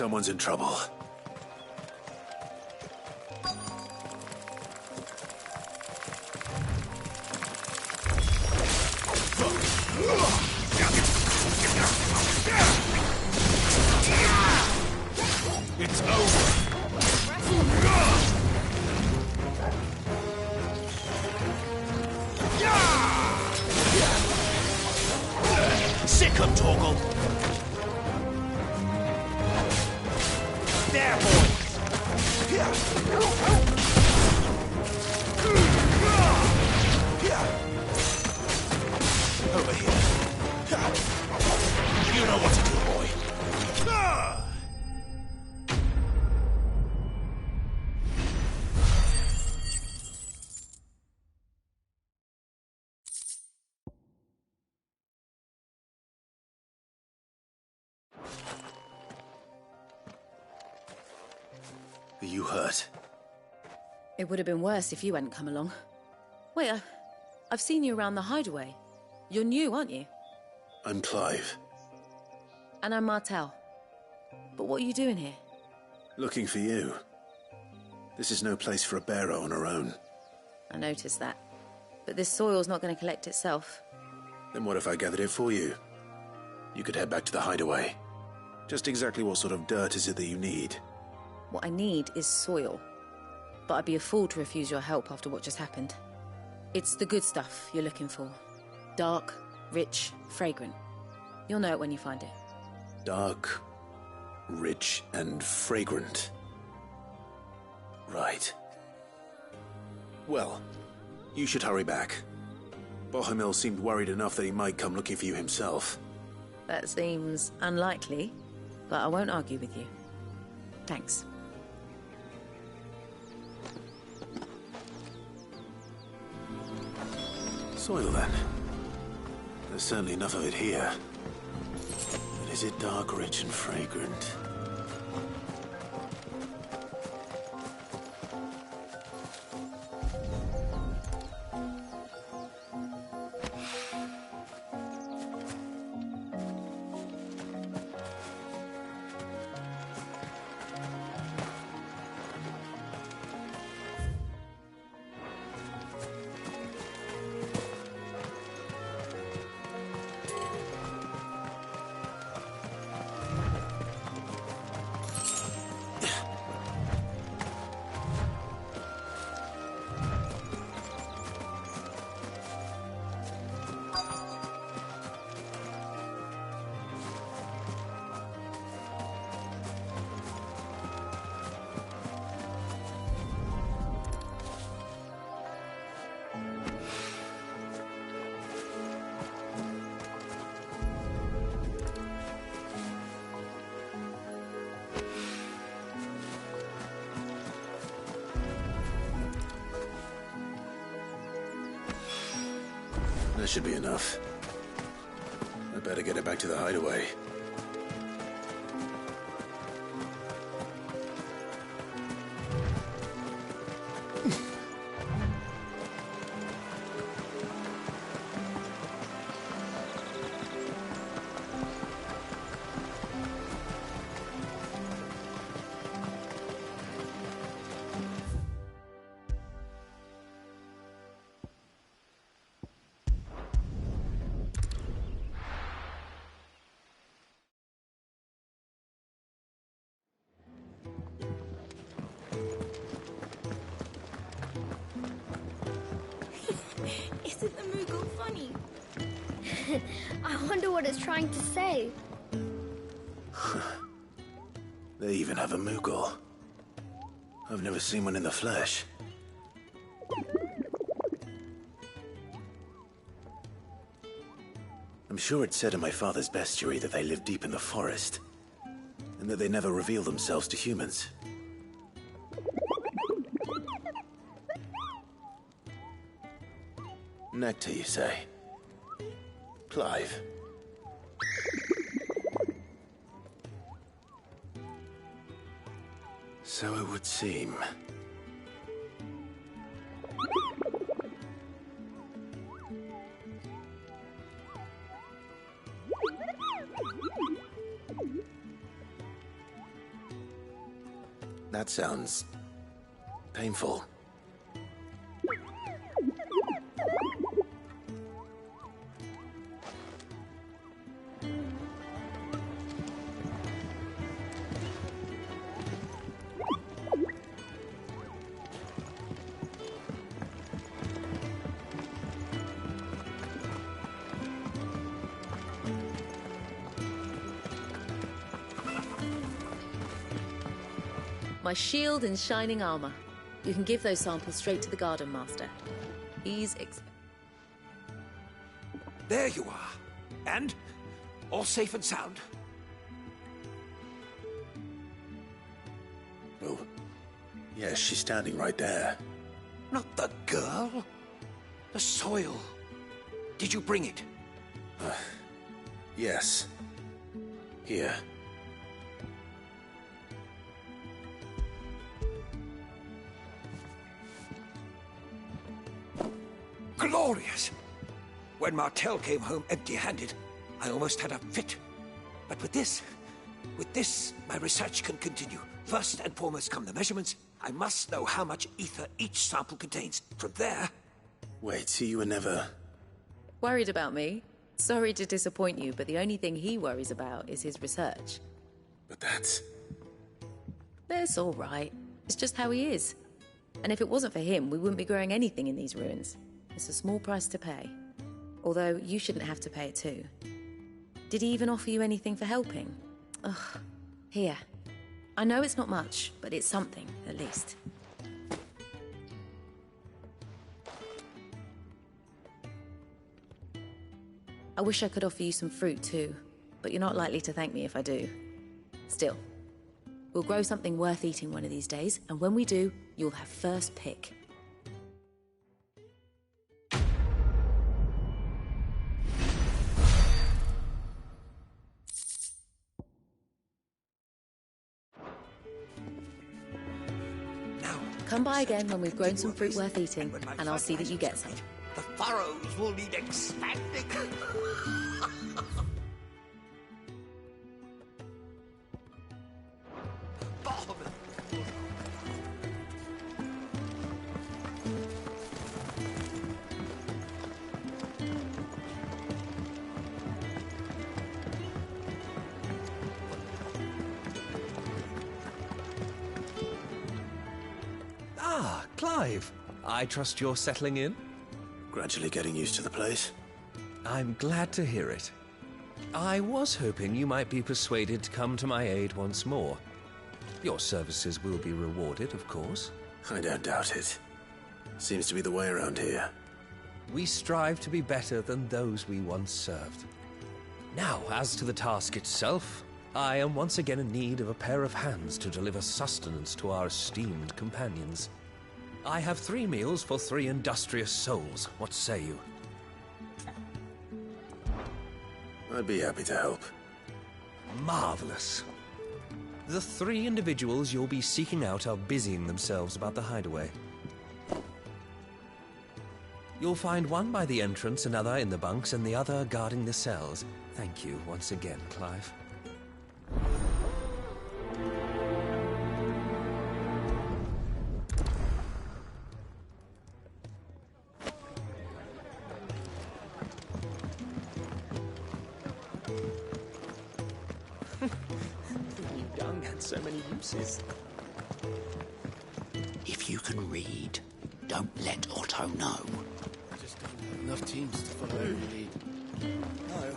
someone's in trouble. It's over. Sick 'em, Torgal. There, boy. Over here. You know what to do, boy. Are you hurt? It would have been worse if you hadn't come along. Wait, I've seen you around the hideaway. You're new, aren't you? I'm Clive. And I'm Martel. But what are you doing here? Looking for you. This is no place for a bearer on her own. I noticed that. But this soil's not going to collect itself. Then what if I gathered it for you? You could head back to the hideaway. Just exactly what sort of dirt is it that you need? What I need is soil. But I'd be a fool to refuse your help after what just happened. It's the good stuff you're looking for. Dark, rich, fragrant. You'll know it when you find it. Dark, rich, and fragrant. Right. Well, you should hurry back. Bohemil seemed worried enough that he might come looking for you himself. That seems unlikely, but I won't argue with you. Thanks. Soil, then. There's certainly enough of it here. But is it dark, rich, and fragrant? That should be enough. I better get it back to the hideaway. Isn't the Moogle funny? I wonder what it's trying to say. They even have a Moogle. I've never seen one in the flesh. I'm sure it said in my father's bestiary that they live deep in the forest, and that they never reveal themselves to humans. Nectar, you say? Clive. So it would seem. That sounds... painful. My shield and shining armor. You can give those samples straight to the Garden Master. He's There you are. And? All safe and sound? Oh, yes, she's standing right there. Not the girl. The soil. Did you bring it? Yes. Here. Glorious! When Martel came home empty-handed, I almost had a fit. But with this, my research can continue. First and foremost come the measurements. I must know how much ether each sample contains. From there... Wait, so you were never... worried about me? Sorry to disappoint you, but the only thing he worries about is his research. But that's... That's all right. It's just how he is. And if it wasn't for him, we wouldn't be growing anything in these ruins. It's a small price to pay. Although, you shouldn't have to pay it too. Did he even offer you anything for helping? Ugh. Here. I know it's not much, but it's something, at least. I wish I could offer you some fruit too, but you're not likely to thank me if I do. Still, we'll grow something worth eating one of these days, and when we do, you'll have first pick. Come by again when we've grown some fruit worth eating, and I'll see that you get some. The furrows will need expanding. Ah, Clive. I trust you're settling in? Gradually getting used to the place. I'm glad to hear it. I was hoping you might be persuaded to come to my aid once more. Your services will be rewarded, of course. I don't doubt it. Seems to be the way around here. We strive to be better than those we once served. Now, as to the task itself, I am once again in need of a pair of hands to deliver sustenance to our esteemed companions. I have 3 meals for 3 industrious souls. What say you? I'd be happy to help. Marvelous. The 3 individuals you'll be seeking out are busying themselves about the hideaway. You'll find one by the entrance, another in the bunks, and the other guarding the cells. Thank you once again, Clive. Young had so many uses. If you can read, don't let Otto know. I just don't have enough teams to follow every lead. No.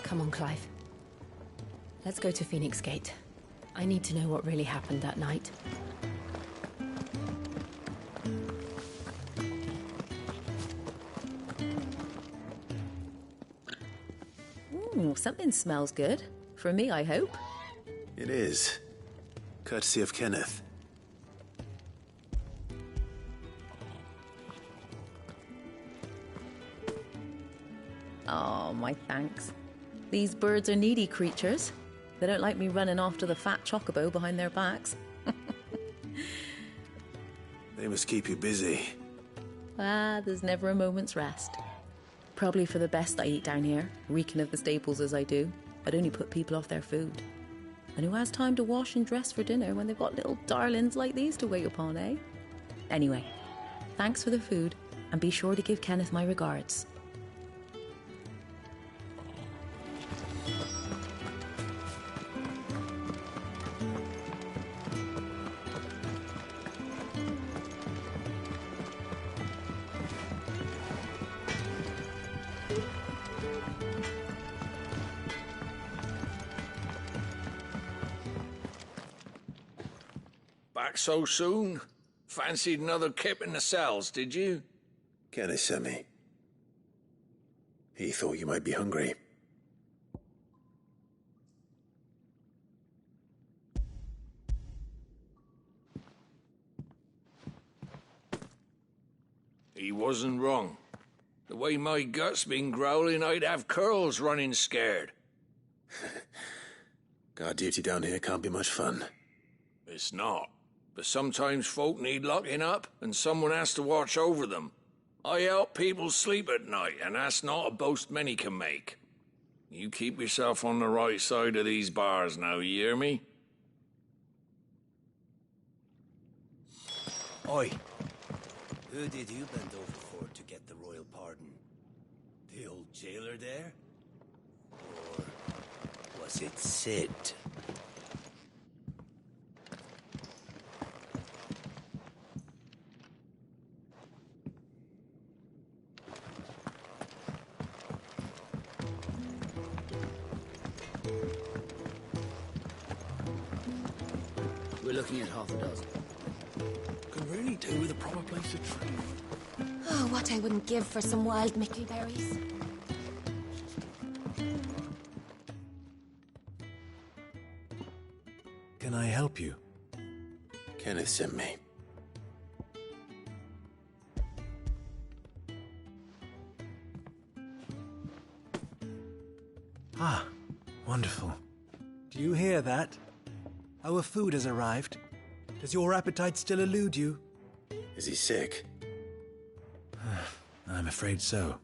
Come on, Clive. Let's go to Phoenix Gate. I need to know what really happened that night. Ooh, something smells good. For me, I hope. It is. Courtesy of Kenneth. Oh, my thanks. These birds are needy creatures. They don't like me running after the fat chocobo behind their backs. They must keep you busy. Ah, there's never a moment's rest. Probably for the best I eat down here, reeking of the staples as I do. I'd only put people off their food. And who has time to wash and dress for dinner when they've got little darlings like these to wait upon, eh? Anyway, thanks for the food, and be sure to give Kenneth my regards. Back so soon? Fancied another kip in the cells, did you? Kenneth sent me. He thought you might be hungry. He wasn't wrong. The way my gut's been growling, I'd have curls running scared. Guard duty down here can't be much fun. It's not. But sometimes folk need locking up, and someone has to watch over them. I help people sleep at night, and that's not a boast many can make. You keep yourself on the right side of these bars now, you hear me? Oi. Who did you bend over for to get the royal pardon? The old jailer there? Or was it Sid? We're looking at half a dozen. Could really do with a proper place to train. Oh, what I wouldn't give for some wild mickleberries. Can I help you? Kenneth sent me. Ah, wonderful. Do you hear that? Our food has arrived. Does your appetite still elude you? Is he sick? I'm afraid so.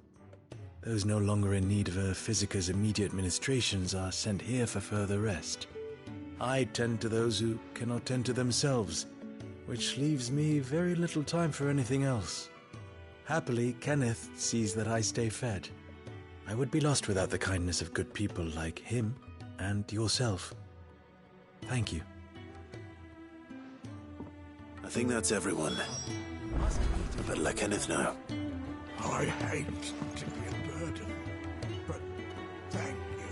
Those no longer in need of a physicker's immediate ministrations are sent here for further rest. I tend to those who cannot tend to themselves, which leaves me very little time for anything else. Happily, Kenneth sees that I stay fed. I would be lost without the kindness of good people like him and yourself. Thank you. I think that's everyone. I better let Kenneth know. I hate to be a burden, but thank you.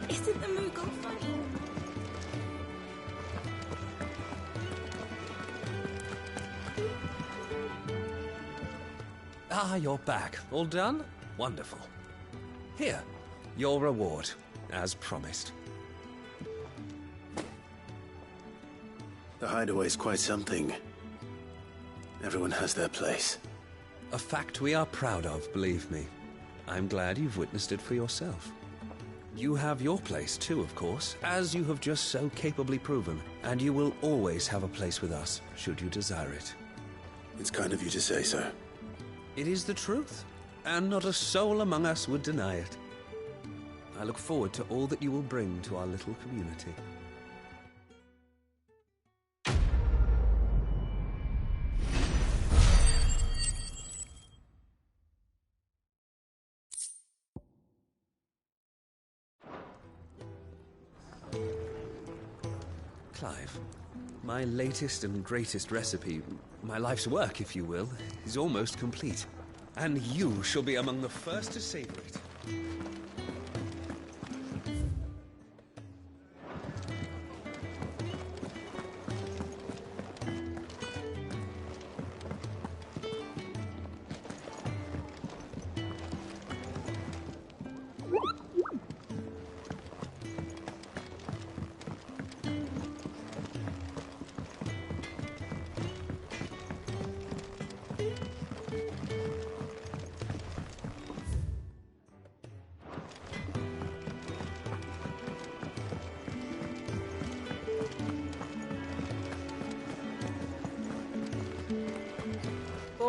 Isn't the Moogle funny? Ah, you're back. All done? Wonderful. Here, your reward, as promised. The hideaway's quite something. Everyone has their place. A fact we are proud of, believe me. I'm glad you've witnessed it for yourself. You have your place too, of course, as you have just so capably proven, and you will always have a place with us, should you desire it. It's kind of you to say so. It is the truth, and not a soul among us would deny it. I look forward to all that you will bring to our little community. Clive, my latest and greatest recipe, my life's work, if you will, is almost complete. And you shall be among the first to savor it.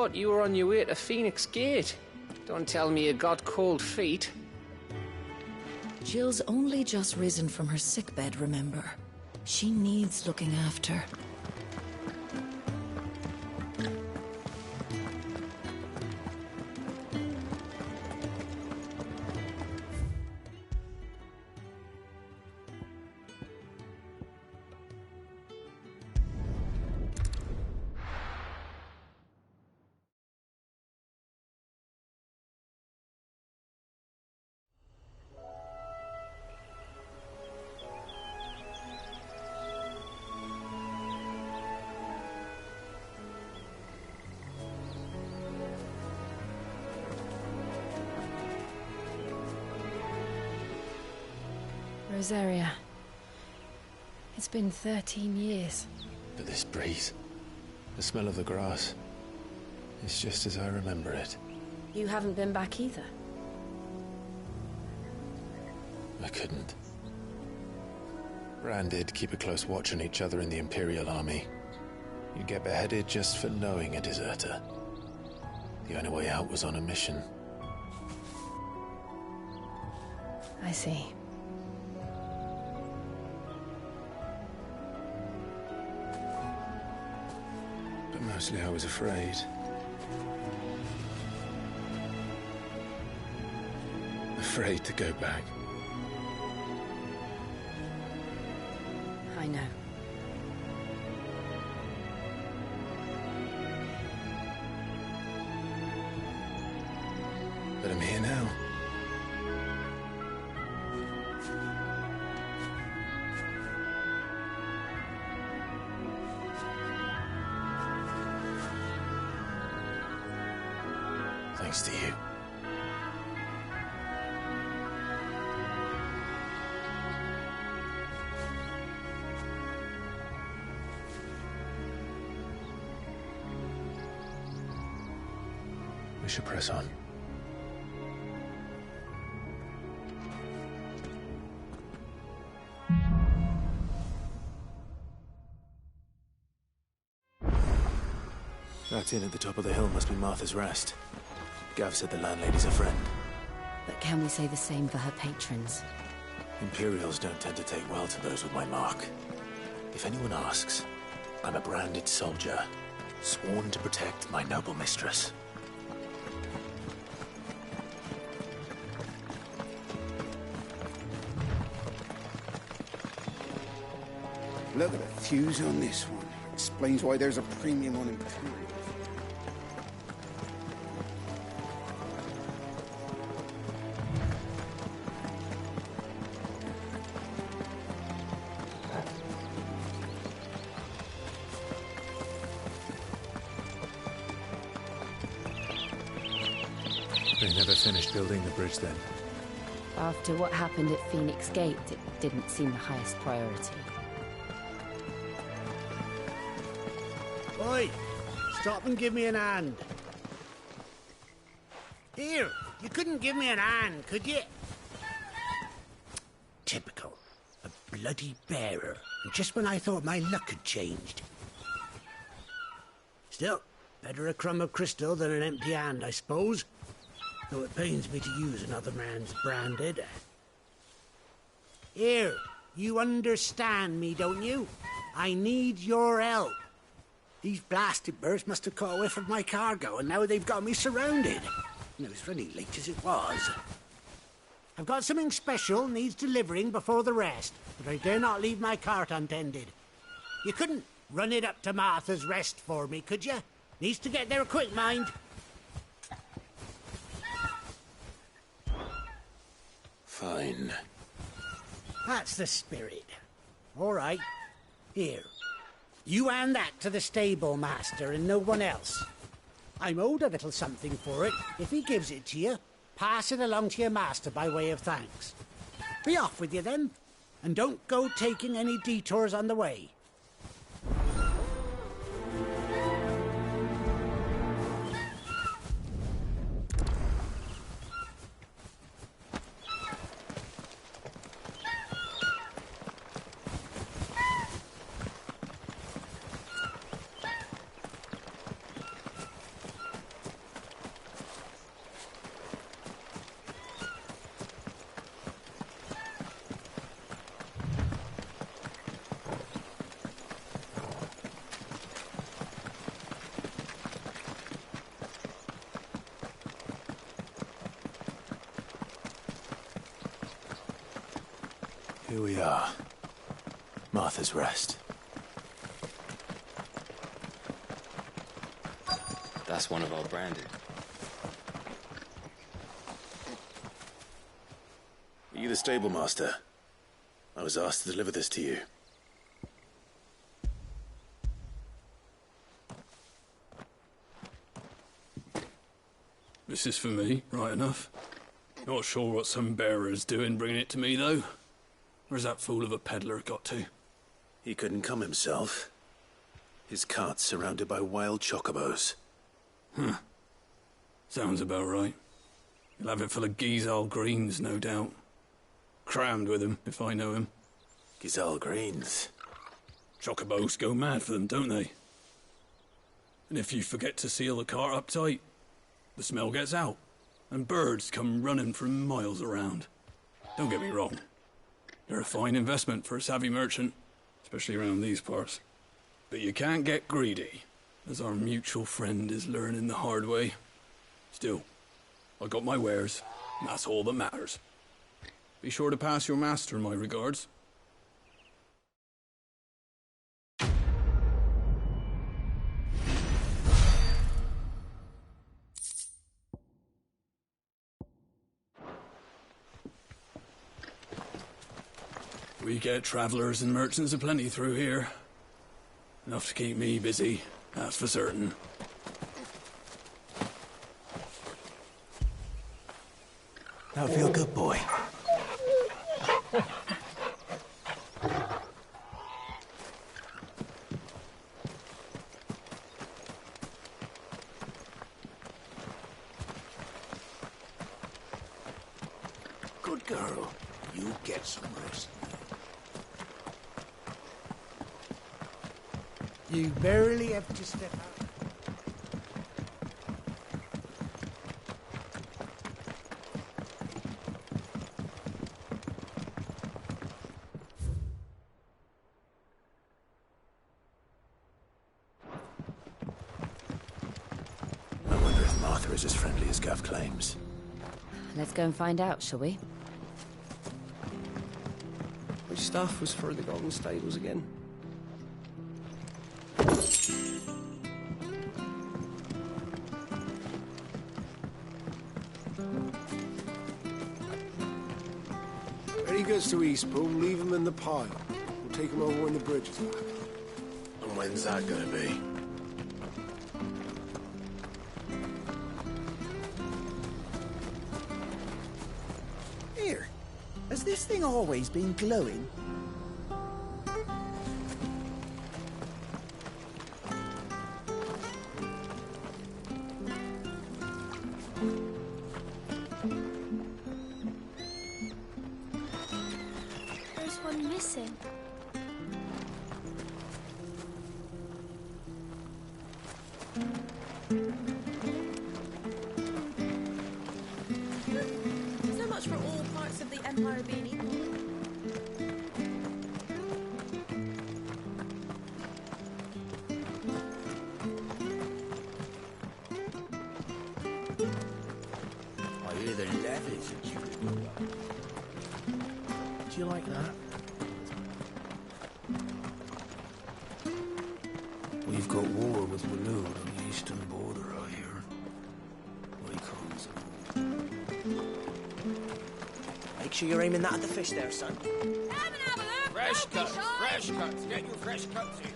thought you were on your way to Phoenix Gate. Don't tell me you got cold feet. Jill's only just risen from her sickbed, remember? She needs looking after. Rosaria. It's been 13 years. But this breeze, the smell of the grass, it's just as I remember it. You haven't been back either. I couldn't. Bran did keep a close watch on each other in the Imperial Army. You'd get beheaded just for knowing a deserter. The only way out was on a mission. I see. But mostly I was afraid. Afraid to go back. I know. But I'm here now. Thanks to you. We should press on. That inn at the top of the hill must be Martha's Rest. Gav said the landlady's a friend. But can we say the same for her patrons? Imperials don't tend to take well to those with my mark. If anyone asks, I'm a branded soldier, sworn to protect my noble mistress. Look at the fuse on this one. Explains why there's a premium on Imperials. They never finished building the bridge then. After what happened at Phoenix Gate, it didn't seem the highest priority. Oi! Stop and give me an hand. Here, you couldn't give me an hand, could you? Typical. A bloody bearer. And just when I thought my luck had changed. Still, better a crumb of crystal than an empty hand, I suppose. Though it pains me to use another man's branded. Here, you understand me, don't you? I need your help. These blasted birds must have caught a whiff of my cargo, and now they've got me surrounded. And it was running late as it was. I've got something special needs delivering before the rest, but I dare not leave my cart untended. You couldn't run it up to Martha's Rest for me, could you? Needs to get there quick, mind. Fine. That's the spirit. All right. Here. You hand that to the stable master and no one else. I'm owed a little something for it. If he gives it to you, pass it along to your master by way of thanks. Be off with you then, and don't go taking any detours on the way. Here we are. Martha's Rest. That's one of our branded. Are you the stable master? I was asked to deliver this to you. This is for me, right enough. Not sure what some bearer's doing bringing it to me, though. Where's that fool of a peddler got to? He couldn't come himself. His cart's surrounded by wild chocobos. Huh. Sounds about right. He'll have it full of Gizal greens, no doubt. Crammed with him, if I know him. Gizal greens? Chocobos go mad for them, don't they? And if you forget to seal the cart up tight, the smell gets out, and birds come running from miles around. Don't get me wrong. They're a fine investment for a savvy merchant, especially around these parts. But you can't get greedy, as our mutual friend is learning the hard way. Still, I got my wares, and that's all that matters. Be sure to pass your master my regards. We get travellers and merchants aplenty through here. Enough to keep me busy, that's for certain. Now feel good, boy. Good girl. You get some rest. You barely have to step out. I wonder if Martha is as friendly as Gav claims. Let's go and find out, shall we? Which staff was for the Golden Stables again? When he gets to Eastbourne, leave him in the pile. We'll take him over when the bridge is back. And when's that gonna be? Here, has this thing always been glowing? There's one missing. So much for all parts of the Empire being equal. I hear the levies are due to go up. Do you like that? We've got war with Waloed on the eastern border, I hear. Wycon's Make sure you're aiming that at the fish there, son. fresh cuts, fresh cuts. Get your fresh cuts in.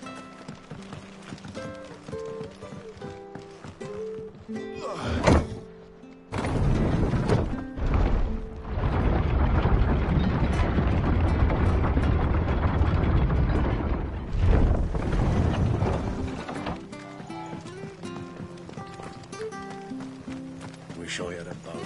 Wish I had a bow.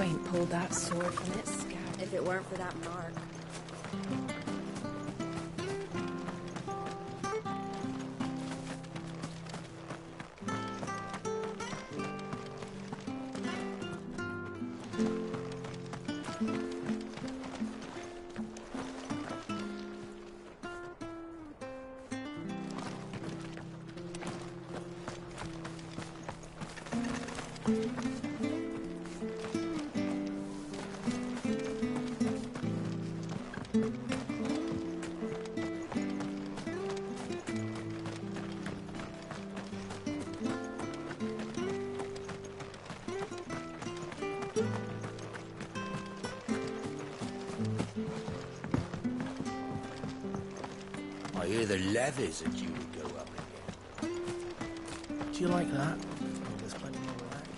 You ain't pulled that sword from its scabbard. If it weren't for that mark. I hear the levies are due to go up again. Do you like that? There's plenty more of that.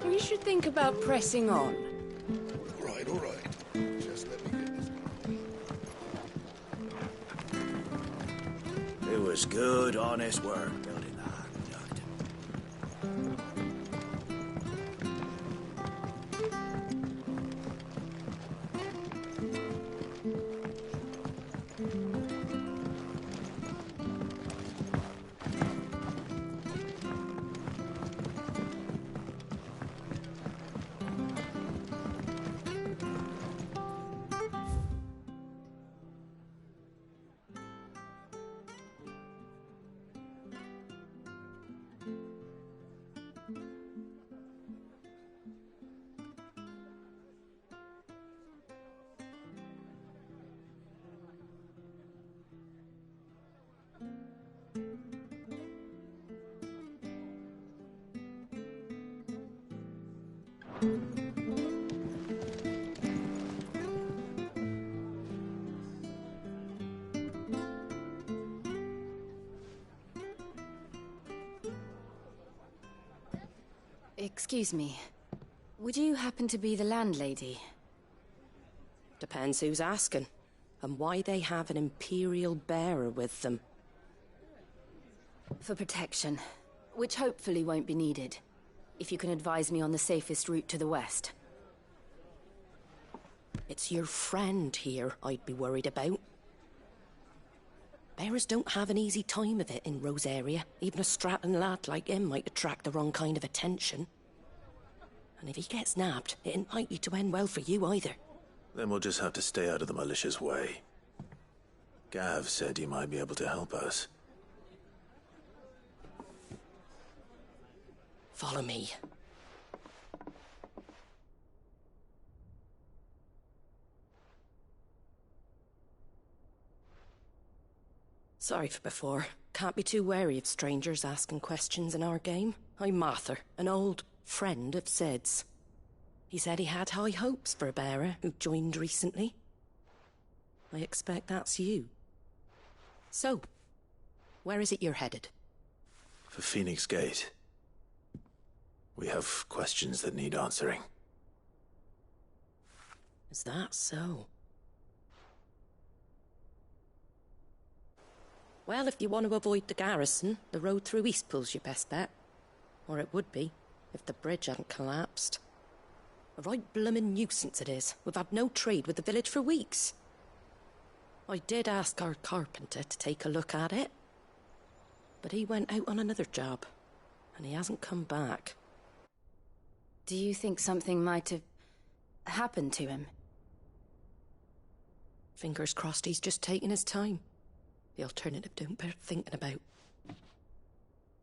We should think about pressing on. All right. Just let me get this. It was good, honest work building the aqueduct. Excuse me. Would you happen to be the landlady? Depends who's asking, and why they have an Imperial bearer with them. For protection, which hopefully won't be needed. If you can advise me on the safest route to the west. It's your friend here I'd be worried about. Bearers don't have an easy time of it in Rosaria. Even a strapping lad like him might attract the wrong kind of attention. And if he gets nabbed, it ain't likely to end well for you either. Then we'll just have to stay out of the malicious way. Gav said he might be able to help us. Follow me. Sorry for before. Can't be too wary of strangers asking questions in our game. I'm Martha, an old friend of Sid's. He said he had high hopes for a bearer who joined recently. I expect that's you. So, where is it you're headed? For Phoenix Gate. We have questions that need answering. Is that so? Well, if you want to avoid the garrison, the road through Eastpool's your best bet. Or it would be, if the bridge hadn't collapsed. A right bloomin' nuisance it is. We've had no trade with the village for weeks. I did ask our carpenter to take a look at it. But he went out on another job, and he hasn't come back. Do you think something might have happened to him? Fingers crossed he's just taking his time. The alternative don't bear thinking about.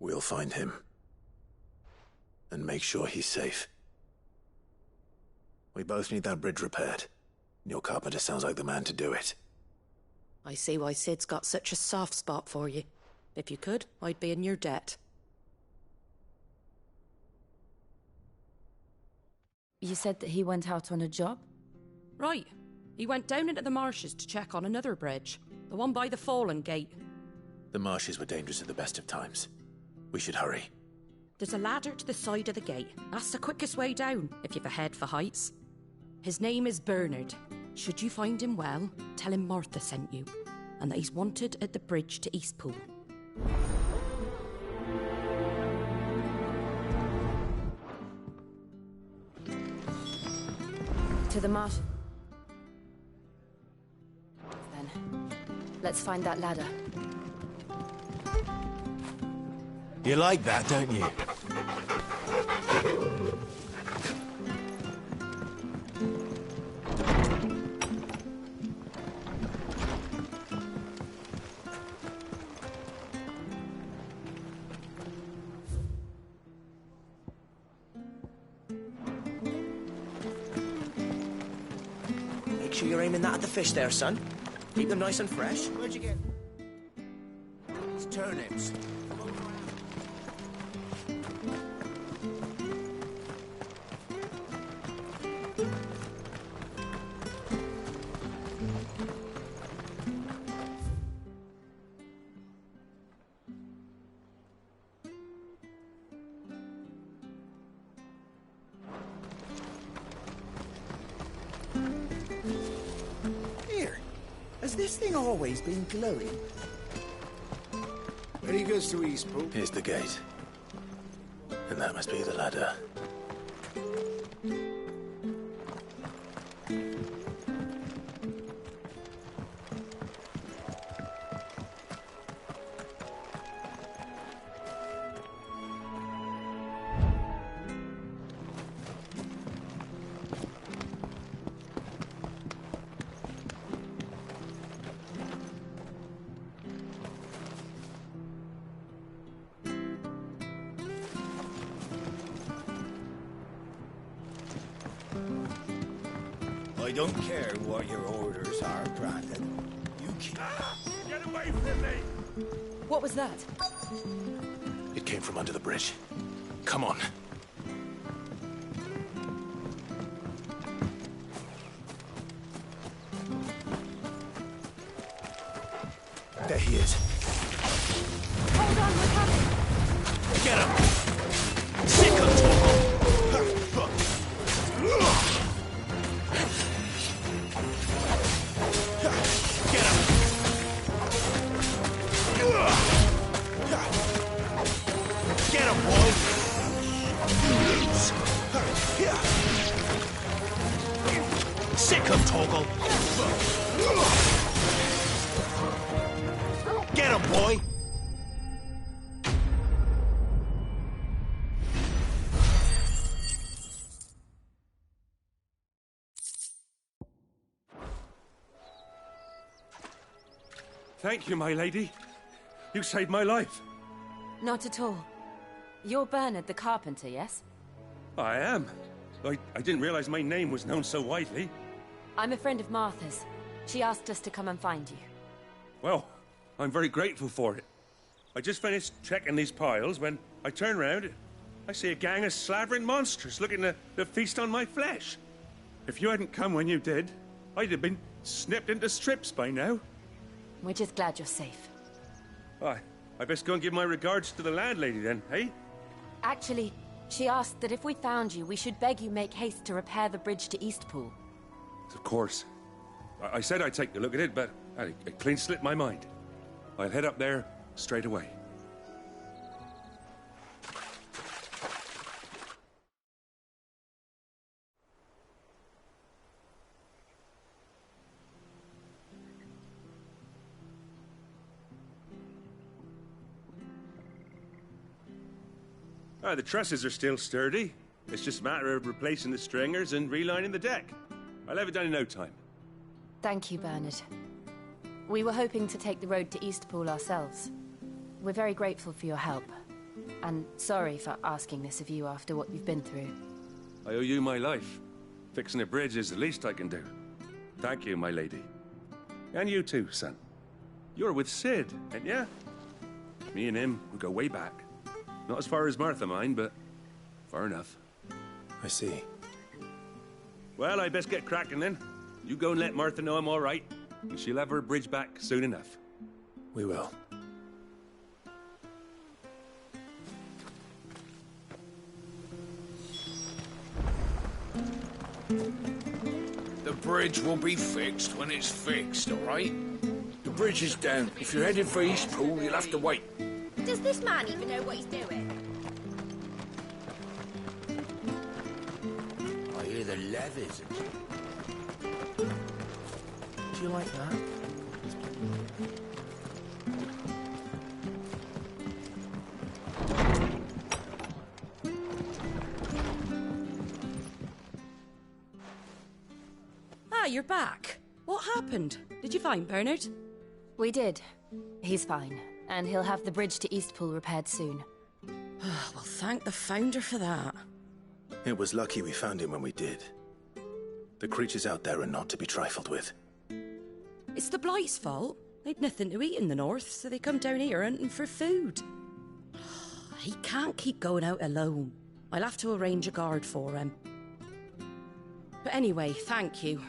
We'll find him. And make sure he's safe. We both need that bridge repaired. Your carpenter sounds like the man to do it. I see why Sid's got such a soft spot for you. If you could, I'd be in your debt. You said that he went out on a job? Right. He went down into the marshes to check on another bridge. The one by the Fallen Gate. The marshes were dangerous at the best of times. We should hurry. There's a ladder to the side of the gate. That's the quickest way down, if you've a head for heights. His name is Bernard. Should you find him well, tell him Martha sent you, and that he's wanted at the bridge to Eastpool. To the marsh. Then, let's find that ladder. You like that, don't you? Make sure you're aiming that at the fish there, son. Keep them nice and fresh. Where'd you get? It's turnips. Here. Has this thing always been glowing? When he goes to Eastpool. Here's the gate. And that must be the ladder. I don't care what your orders are, Brandon. You keep... Get away from me! What was that? It came from under the bridge. Come on. There he is. Hold on, we're coming! Get him! Sick of Torgal! Get him! Get him, boy! Sick of Torgal! Get him, boy! Thank you, my lady. You saved my life. Not at all. You're Bernard the carpenter, yes? I am. I didn't realize my name was known so widely. I'm a friend of Martha's. She asked us to come and find you. Well, I'm very grateful for it. I just finished checking these piles when I turn round. I see a gang of slavering monsters looking to feast on my flesh. If you hadn't come when you did, I'd have been snipped into strips by now. We're just glad you're safe. I best go and give my regards to the landlady then, eh? Actually, she asked that if we found you, we should beg you make haste to repair the bridge to Eastpool. Of course. I said I'd take a look at it, but it clean slipped my mind. I'll head up there straight away. The trusses are still sturdy. It's just a matter of replacing the stringers and relining the deck. I'll have it done in no time. Thank you, Bernard. We were hoping to take the road to Eastpool ourselves. We're very grateful for your help. And sorry for asking this of you after what you've been through. I owe you my life. Fixing a bridge is the least I can do. Thank you, my lady. And you too, son. You're with Sid, ain't ya? Me and him, we go way back. Not as far as Martha, mind, but far enough. I see. Well, I best get cracking then. You go and let Martha know I'm all right, and she'll have her bridge back soon enough. We will. The bridge will be fixed when it's fixed, all right? The bridge is down. If you're headed for Eastpool, you'll have to wait. Does this man even know what he's doing? I hear the levies. Do you like that? Ah, you're back. What happened? Did you find Bernard? We did. He's fine, and he'll have the bridge to Eastpool repaired soon. Well, thank the Founder for that. It was lucky we found him when we did. The creatures out there are not to be trifled with. It's the Blight's fault. They'd nothing to eat in the north, so they come down here hunting for food. He can't keep going out alone. I'll have to arrange a guard for him. But anyway, thank you.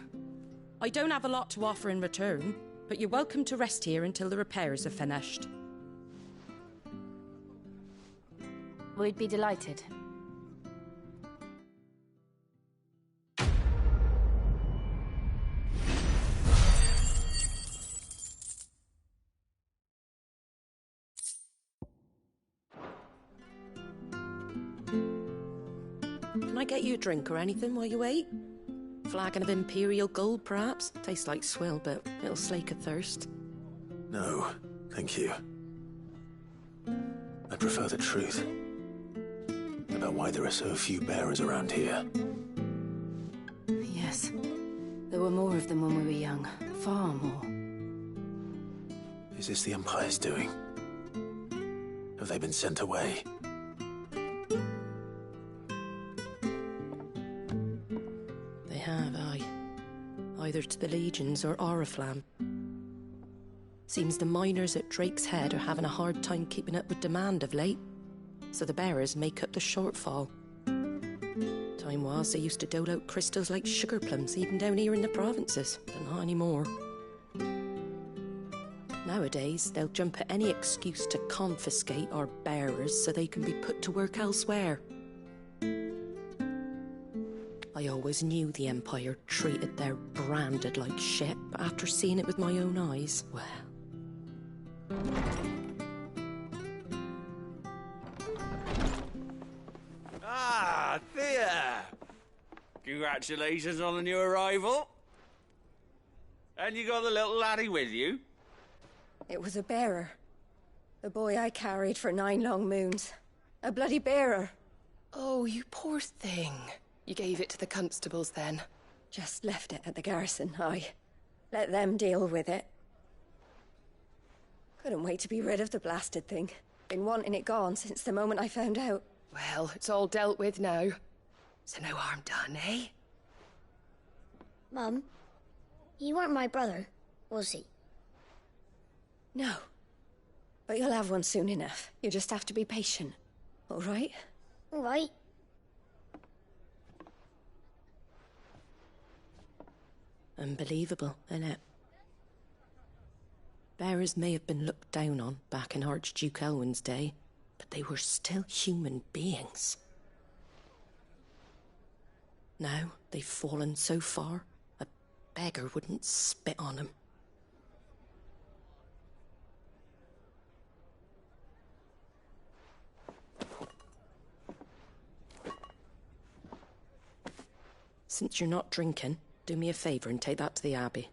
I don't have a lot to offer in return, but you're welcome to rest here until the repairs are finished. We'd be delighted. Can I get you a drink or anything while you wait? Flagon of Imperial Gold, perhaps? Tastes like swill, but it'll slake a thirst. No, thank you. I prefer the truth about why there are so few bearers around here. Yes. There were more of them when we were young. Far more. Is this the Empire's doing? Have they been sent away? They have, aye. Either to the Legions or Oriflamme. Seems the miners at Drake's Head are having a hard time keeping up with demand of late, so the bearers make up the shortfall. Time was they used to dole out crystals like sugar plums even down here in the provinces, but not anymore. Nowadays, they'll jump at any excuse to confiscate our bearers so they can be put to work elsewhere. I always knew the Empire treated their branded like shit, but after seeing it with my own eyes, well... Ah, Thea! Congratulations on the new arrival. And you got the little laddie with you? It was a bearer. The boy I carried for 9 long moons. A bloody bearer. Oh, you poor thing. You gave it to the constables then? Just left it at the garrison, aye. Let them deal with it. Couldn't wait to be rid of the blasted thing. Been wanting it gone since the moment I found out. Well, it's all dealt with now. So no harm done, eh? Mum, you weren't my brother, was he? No. But you'll have one soon enough. You just have to be patient. All right? All right. Unbelievable, innit? Bearers may have been looked down on back in Archduke Elwin's day, but they were still human beings. Now they've fallen so far, a beggar wouldn't spit on them. Since you're not drinking, do me a favour and take that to the Abbey.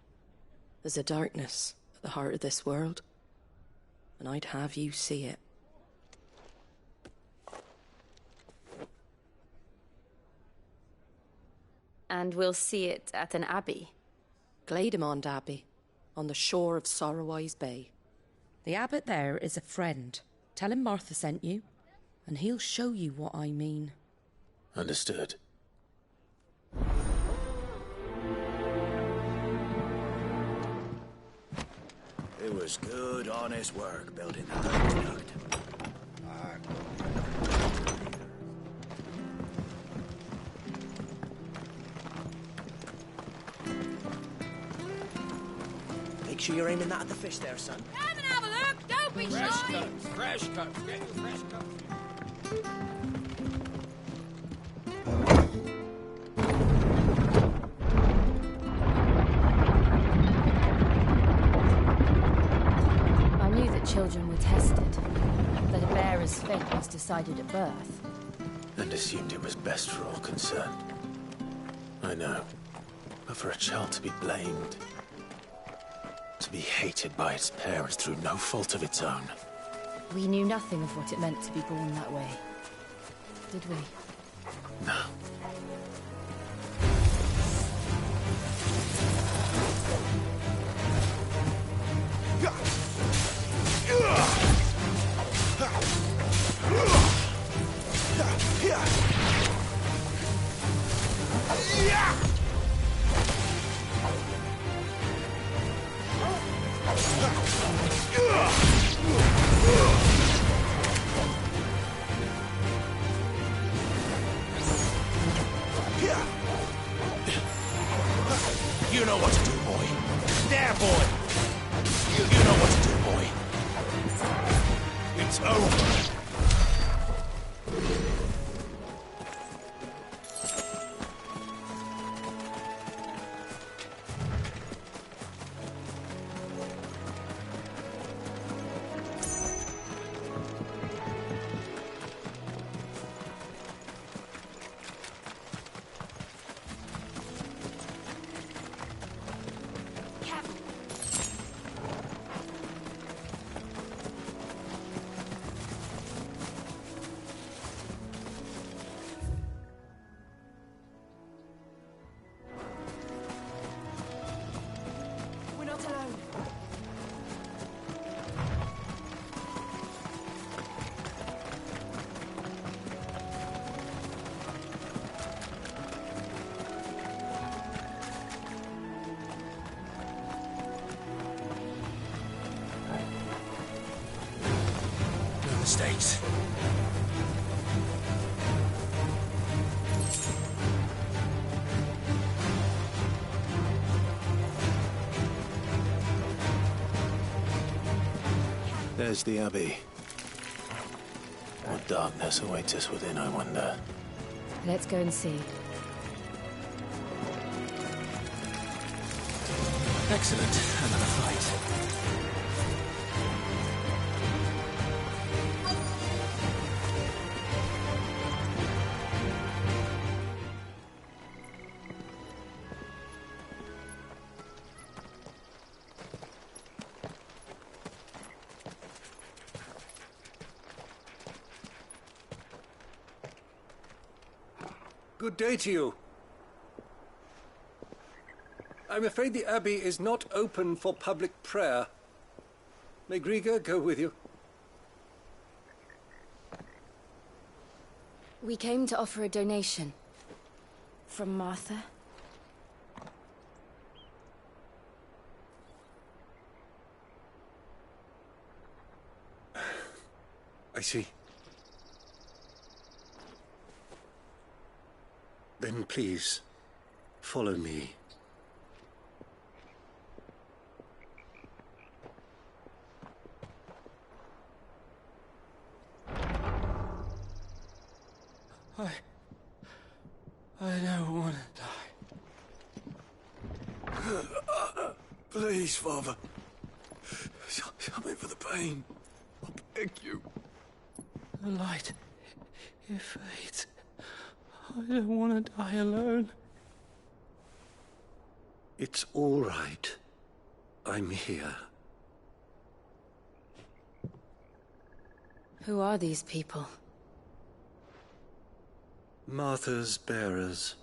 There's a darkness at the heart of this world, and I'd have you see it. And we'll see it at an abbey? Glademond Abbey, on the shore of Sorrowise Bay. The abbot there is a friend. Tell him Martha sent you, and he'll show you what I mean. Understood. It was good, honest work building that aqueduct. Make sure you're aiming that at the fish there, son. Come and have a look. Don't be Fresh shy. cuts, fresh cuts. Get your fresh cuts. that children were tested, that a bearer's fate was decided at birth. And assumed it was best for all concerned. I know. But for a child to be blamed, to be hated by its parents through no fault of its own. We knew nothing of what it meant to be born that way, did we? No. You know what to do, boy. There, boy. You know what to do, boy. It's over. We're not alone. No mistakes. There's the Abbey. What darkness awaits us within, I wonder. Let's go and see. Excellent. Another fight. Good day to you. I'm afraid the Abbey is not open for public prayer. May Griga go with you? We came to offer a donation. From Martha. I see. Then please, follow me. I don't want to die. Please, Father. Help me for the pain. I beg you. The light, it fades. I don't want to die alone. It's all right. I'm here. Who are these people? Martha's bearers.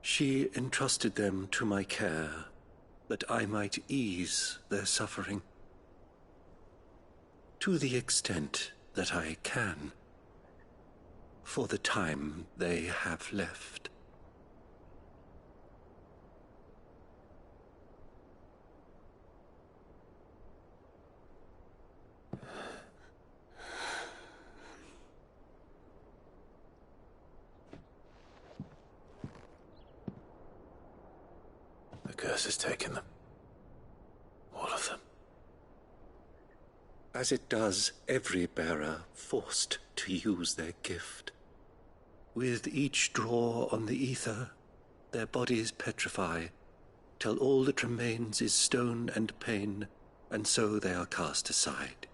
She entrusted them to my care, that I might ease their suffering. To the extent that I can, for the time they have left. The curse has taken them. All of them. As it does every bearer forced to use their gift. With each draw on the ether, their bodies petrify, till all that remains is stone and pain, and so they are cast aside.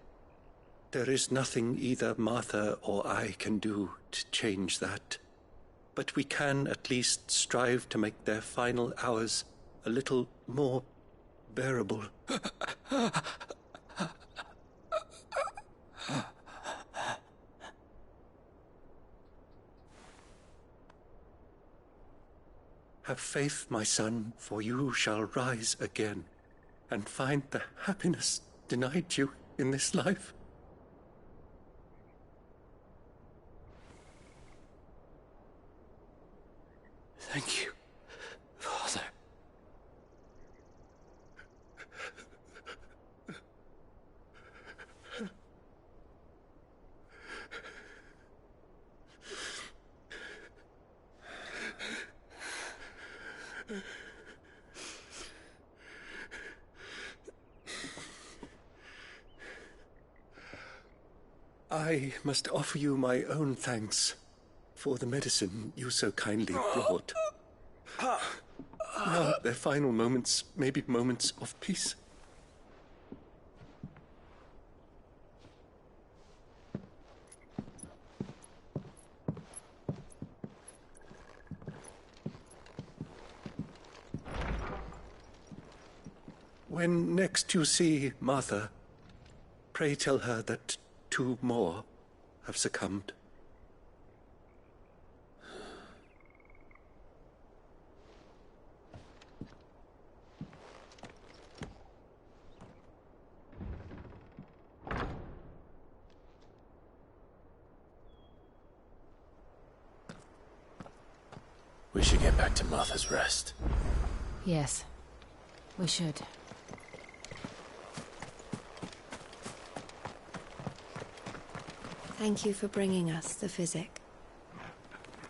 There is nothing either Martha or I can do to change that, but we can at least strive to make their final hours a little more bearable. Have faith, my son, for you shall rise again and find the happiness denied you in this life. Thank you, Father. I must offer you my own thanks for the medicine you so kindly brought. Now, their final moments may be moments of peace. When next you see Martha, pray tell her that 2 more have succumbed. We should get back to Martha's Rest. Yes, we should. Thank you for bringing us the physic.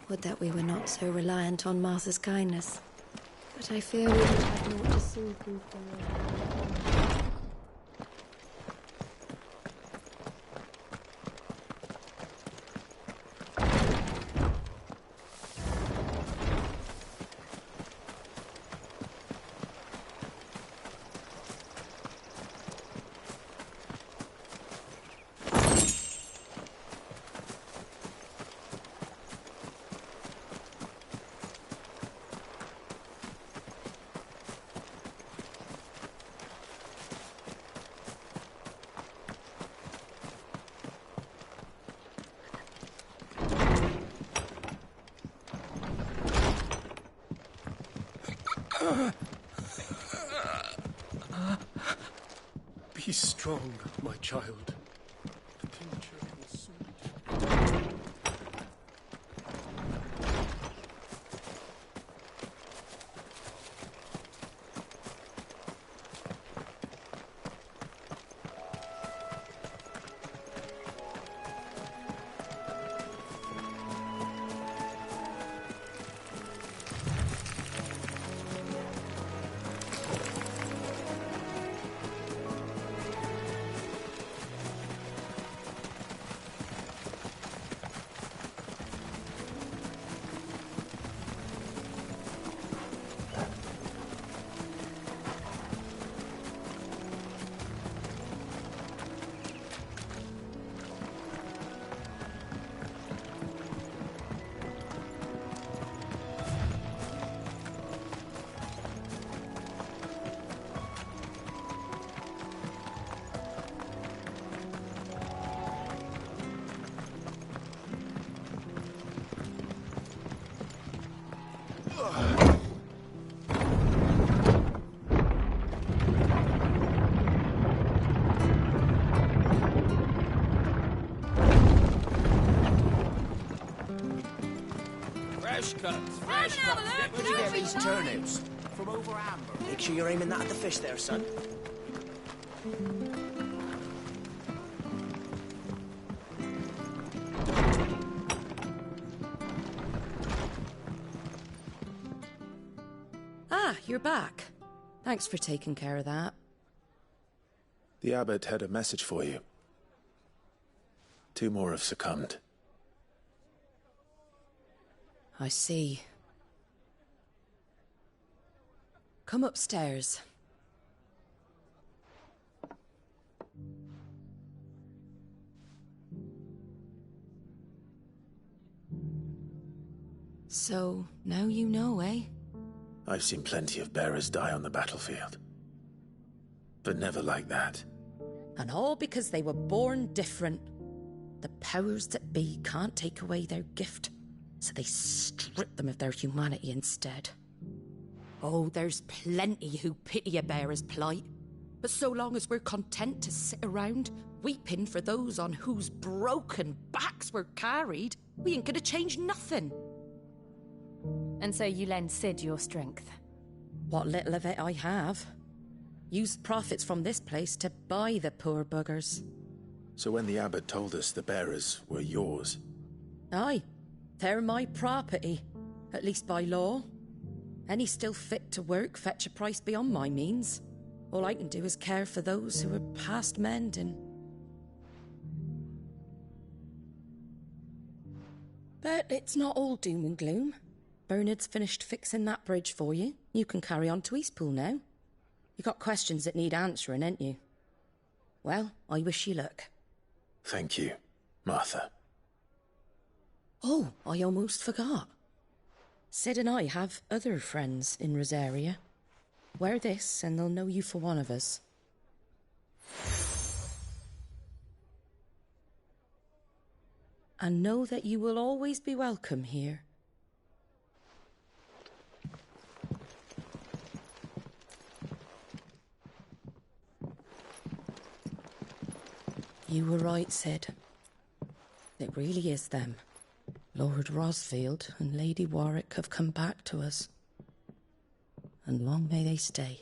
Would that we were not so reliant on Martha's kindness. But I fear we would have naught to soothe you for. Be strong, my child. The tincture will soon... Fresh cuts, fresh cuts. Where'd you get these turnips? From over Amber. Make sure you're aiming that at the fish there, son. Ah, you're back. Thanks for taking care of that. The abbot had a message for you. 2 more have succumbed. I see. Come upstairs. So, now you know, eh? I've seen plenty of bearers die on the battlefield. But never like that. And all because they were born different. The powers that be can't take away their gift, so they strip them of their humanity instead. Oh, there's plenty who pity a bearer's plight. But so long as we're content to sit around, weeping for those on whose broken backs we're carried, we ain't gonna change nothing. And so you lend Sid your strength? What little of it I have. Used profits from this place to buy the poor buggers. So when the abbot told us the bearers were yours... Aye, they're my property, at least by law. Any still fit to work fetch a price beyond my means. All I can do is care for those who are past mending. But it's not all doom and gloom. Bernard's finished fixing that bridge for you. You can carry on to Eastpool now. You got questions that need answering, ain't you? Well, I wish you luck. Thank you, Martha. Oh, I almost forgot. Sid and I have other friends in Rosaria. Wear this and they'll know you for one of us. And know that you will always be welcome here. You were right, Sid. It really is them. Lord Rosfield and Lady Warwick have come back to us. And long may they stay.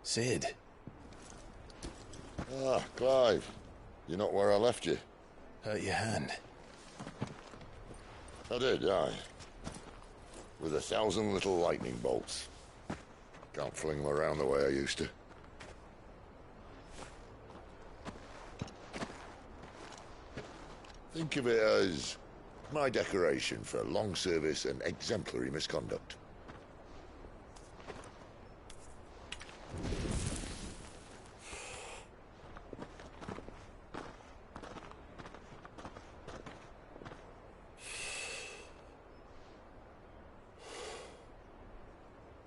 Sid. Ah, Clive. You're not where I left you. Hurt your hand. I did, aye. With 1,000 little lightning bolts. Can't fling them around the way I used to. Think of it as my decoration for long service and exemplary misconduct.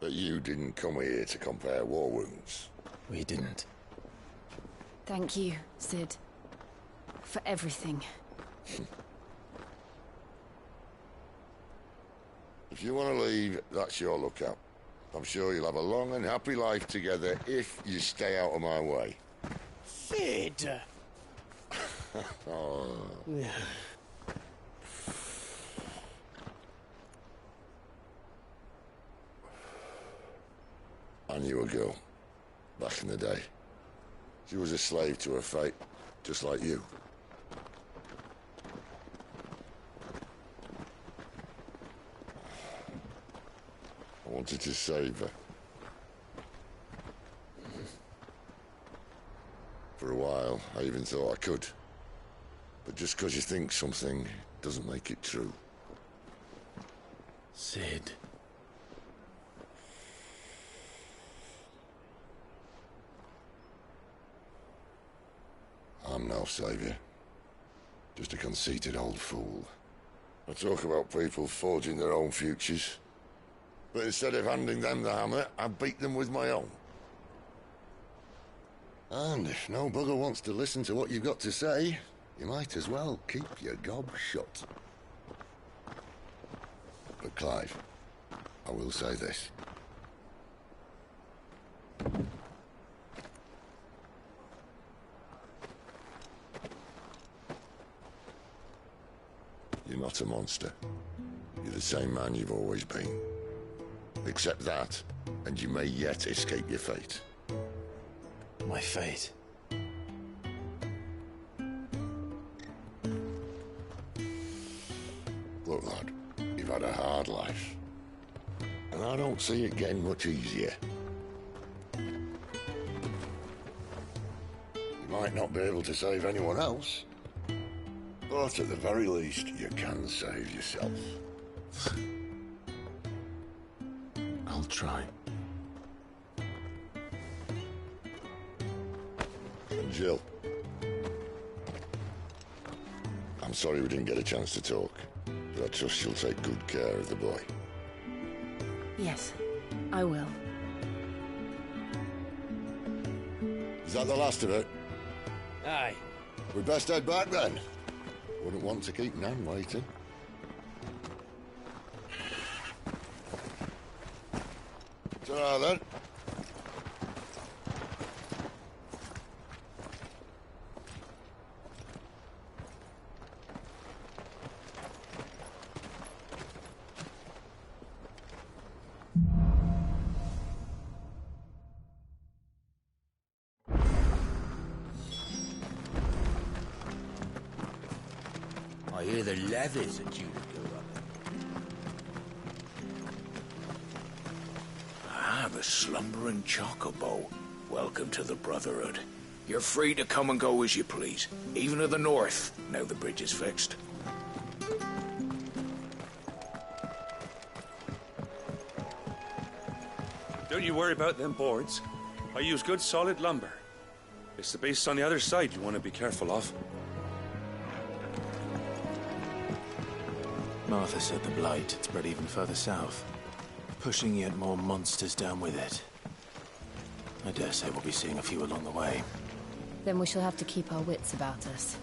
But you didn't come here to compare war wounds. We didn't. Thank you, Sid. For everything. If you want to leave, that's your lookout. I'm sure you'll have a long and happy life together if you stay out of my way. Sid! Oh. I knew a girl, back in the day. She was a slave to her fate, just like you. I wanted to save her. For a while, I even thought I could. But just because you think something doesn't make it true. Sid. I'm no savior. Just a conceited old fool. I talk about people forging their own futures. But instead of handing them the hammer, I beat them with my own. And if no bugger wants to listen to what you've got to say, you might as well keep your gob shut. But Clive, I will say this. You're not a monster. You're the same man you've always been. Accept that, and you may yet escape your fate. My fate? Look, lad, you've had a hard life. And I don't see it getting much easier. You might not be able to save anyone else, but at the very least, you can save yourself. I'll try. And Jill, I'm sorry we didn't get a chance to talk, but I trust she'll take good care of the boy. Yes, I will. Is that the last of it? Aye. We best head back then. Wouldn't want to keep Nan waiting. Ta-ra then. I hear the levies are due to go up. Ah, the slumbering chocobo. Welcome to the Brotherhood. You're free to come and go as you please, even to the north, now the bridge is fixed. Don't you worry about them boards. I use good solid lumber. It's the base on the other side you want to be careful of. Martha said the blight had spread even further south, pushing yet more monsters down with it. I dare say we'll be seeing a few along the way. Then we shall have to keep our wits about us.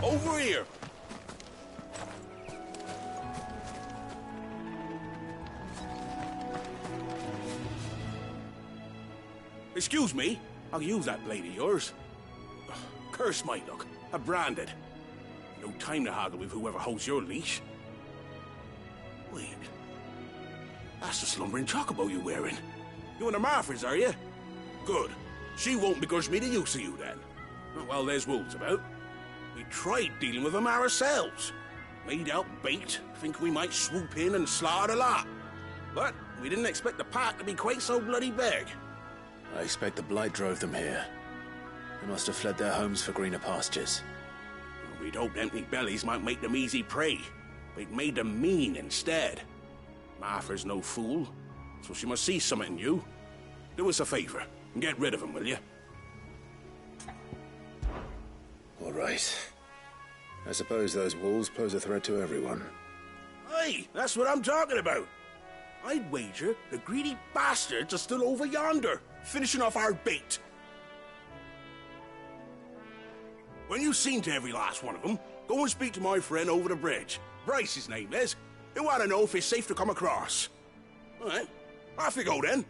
Over here! Excuse me, I'll use that blade of yours. Curse my luck, I'm branded. No time to haggle with whoever holds your leash. Wait, that's the slumbering chocobo you're wearing. You and the Marfors, are you? Good. She won't begrudge me the use of you then. Well, there's wolves about. We tried dealing with them ourselves. Made out bait, think we might swoop in and slaughter the lot. But we didn't expect the pack to be quite so bloody big. I expect the blight drove them here. They must have fled their homes for greener pastures. We'd hoped empty bellies might make them easy prey. We'd made them mean instead. Martha's no fool, so she must see something in you. Do us a favor and get rid of them, will you? All right. I suppose those wolves pose a threat to everyone. Aye, that's what I'm talking about. I'd wager the greedy bastards are still over yonder, finishing off our bait. When you've seen to every last one of them, go and speak to my friend over the bridge. Bryce, his name is. He'll want to know if it's safe to come across. All right, off you go then.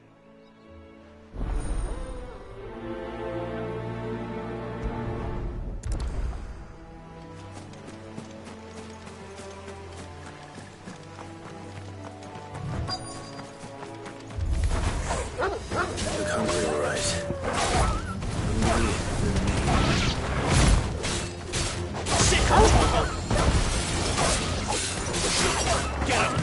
Look hungry, all right. Sick of trouble! Get him!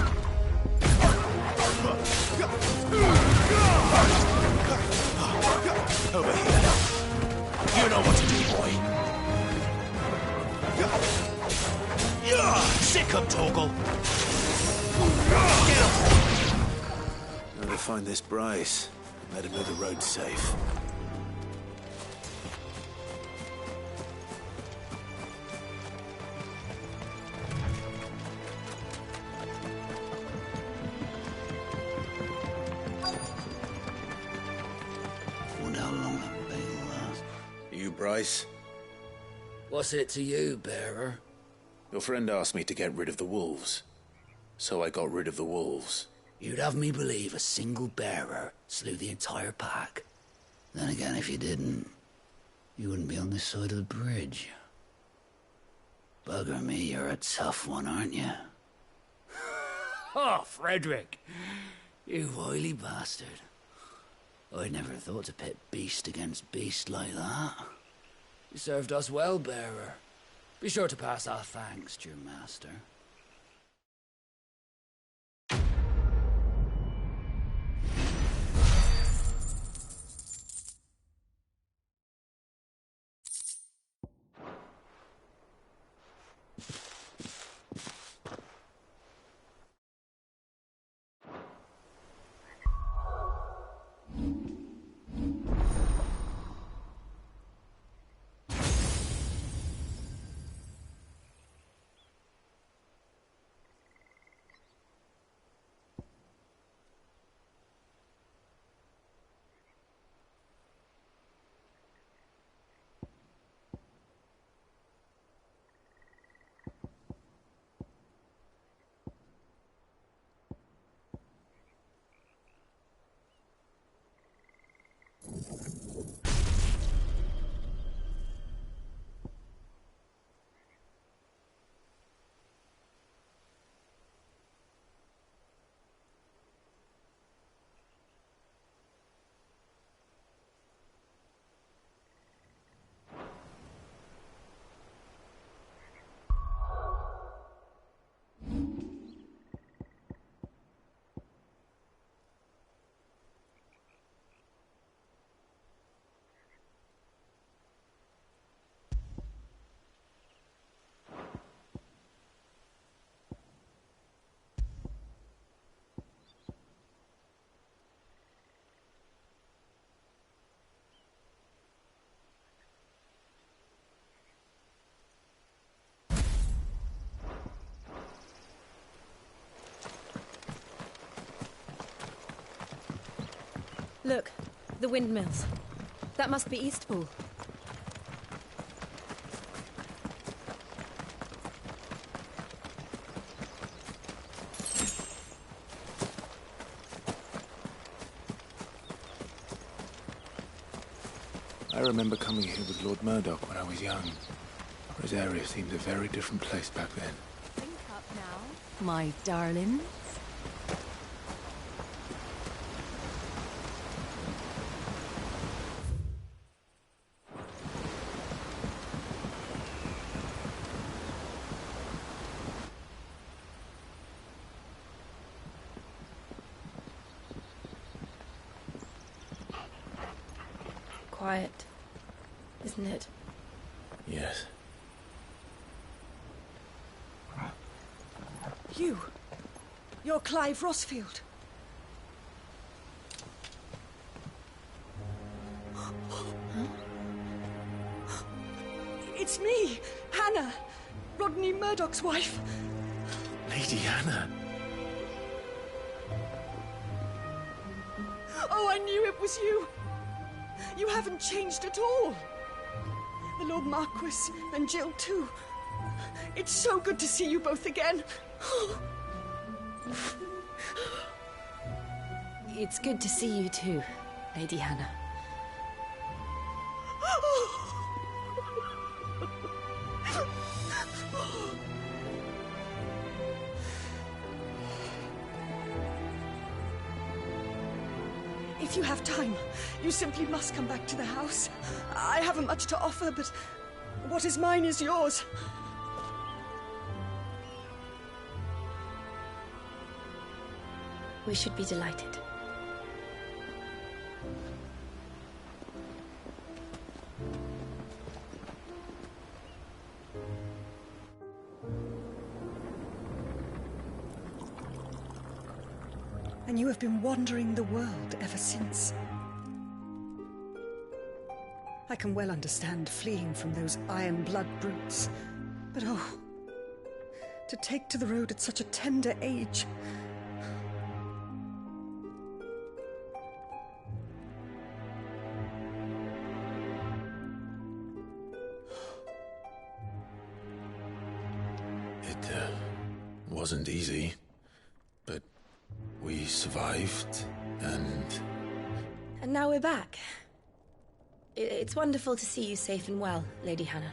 find this Bryce. Let him know the road's safe. Wonder how long that pain will last. You, Bryce? What's it to you, bearer? Your friend asked me to get rid of the wolves. So I got rid of the wolves. You'd have me believe a single bearer slew the entire pack. Then again, if you didn't, you wouldn't be on this side of the bridge. Bugger me, you're a tough one, aren't you? Oh, Frederick! You wily bastard. I'd never thought to pit beast against beast like that. You served us well, bearer. Be sure to pass our thanks to your master. Look, the windmills. That must be Eastpool. I remember coming here with Lord Murdoch when I was young. Rosaria seemed a very different place back then. Think up now, my darling. Quiet, isn't it? Yes. You're Clive Rossfield. It's me, Hannah, Rodney Murdoch's wife. Lady Hannah. Oh, I knew it was you. You haven't changed at all. The Lord Marquis and Jill too. It's so good to see you both again. It's good to see you too, Lady Hannah. If you have time, you simply must come back to the house. I haven't much to offer, but what is mine is yours. We should be delighted. And you have been wandering the world ever since. I can well understand fleeing from those iron blood brutes. But oh, to take to the road at such a tender age. It wasn't easy, but we survived, and... And now we're back. It's wonderful to see you safe and well, Lady Hannah.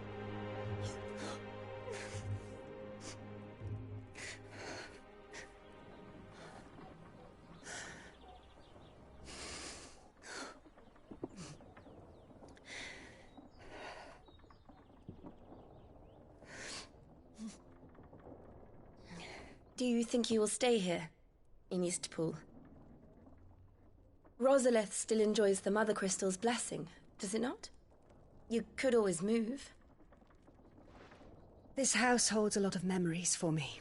Do you think you will stay here, in Eastpool? Rosalith still enjoys the Mother Crystal's blessing, does it not? You could always move. This house holds a lot of memories for me.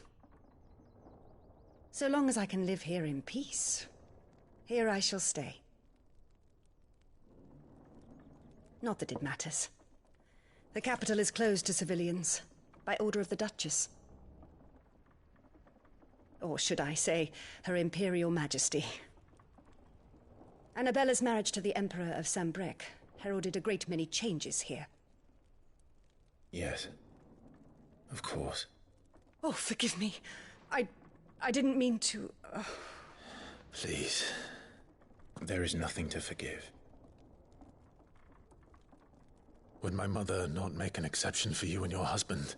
So long as I can live here in peace, here I shall stay. Not that it matters. The capital is closed to civilians, by order of the Duchess. Or should I say, Her Imperial Majesty. Annabella's marriage to the Emperor of Sambrec heralded a great many changes here. Yes. Of course. Oh, forgive me. I didn't mean to... Please. There is nothing to forgive. Would my mother not make an exception for you and your husband?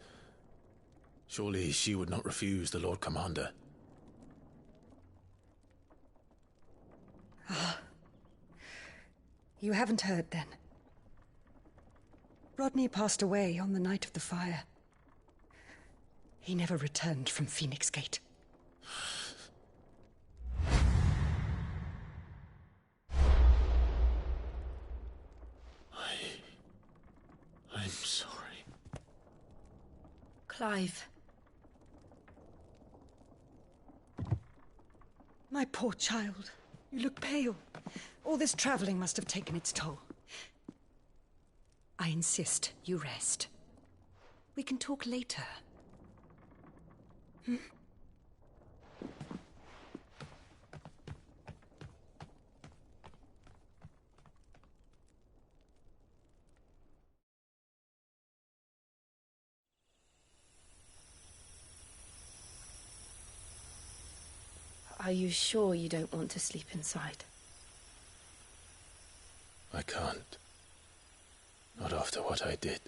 Surely she would not refuse the Lord Commander. You haven't heard, then. Rodney passed away on the night of the fire. He never returned from Phoenix Gate. I'm sorry. Clive. My poor child. You look pale. All this traveling must have taken its toll. I insist you rest. We can talk later. Hmm? Are you sure you don't want to sleep inside? I can't. Not after what I did.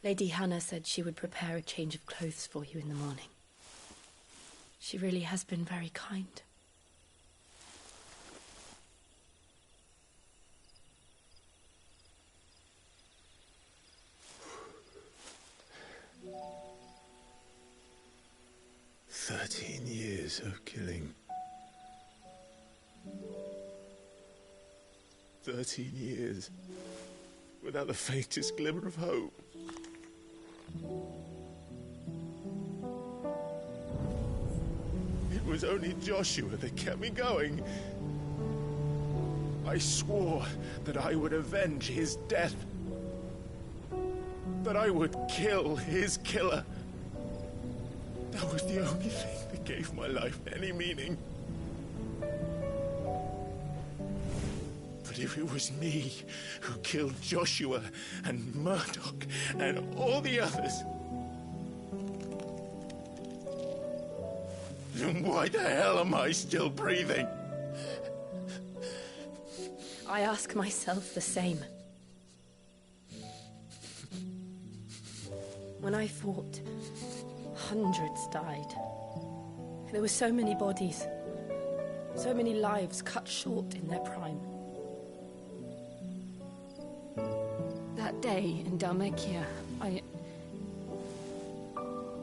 Lady Hannah said she would prepare a change of clothes for you in the morning. She really has been very kind. Years of killing. 13 years. Without the faintest glimmer of hope. It was only Joshua that kept me going. I swore that I would avenge his death. That I would kill his killer. That was the only thing that gave my life any meaning. But if it was me who killed Joshua and Murdoch and all the others, then why the hell am I still breathing? I ask myself the same. When I fought, hundreds died. There were so many bodies, so many lives cut short in their prime. That day in Dalmekia,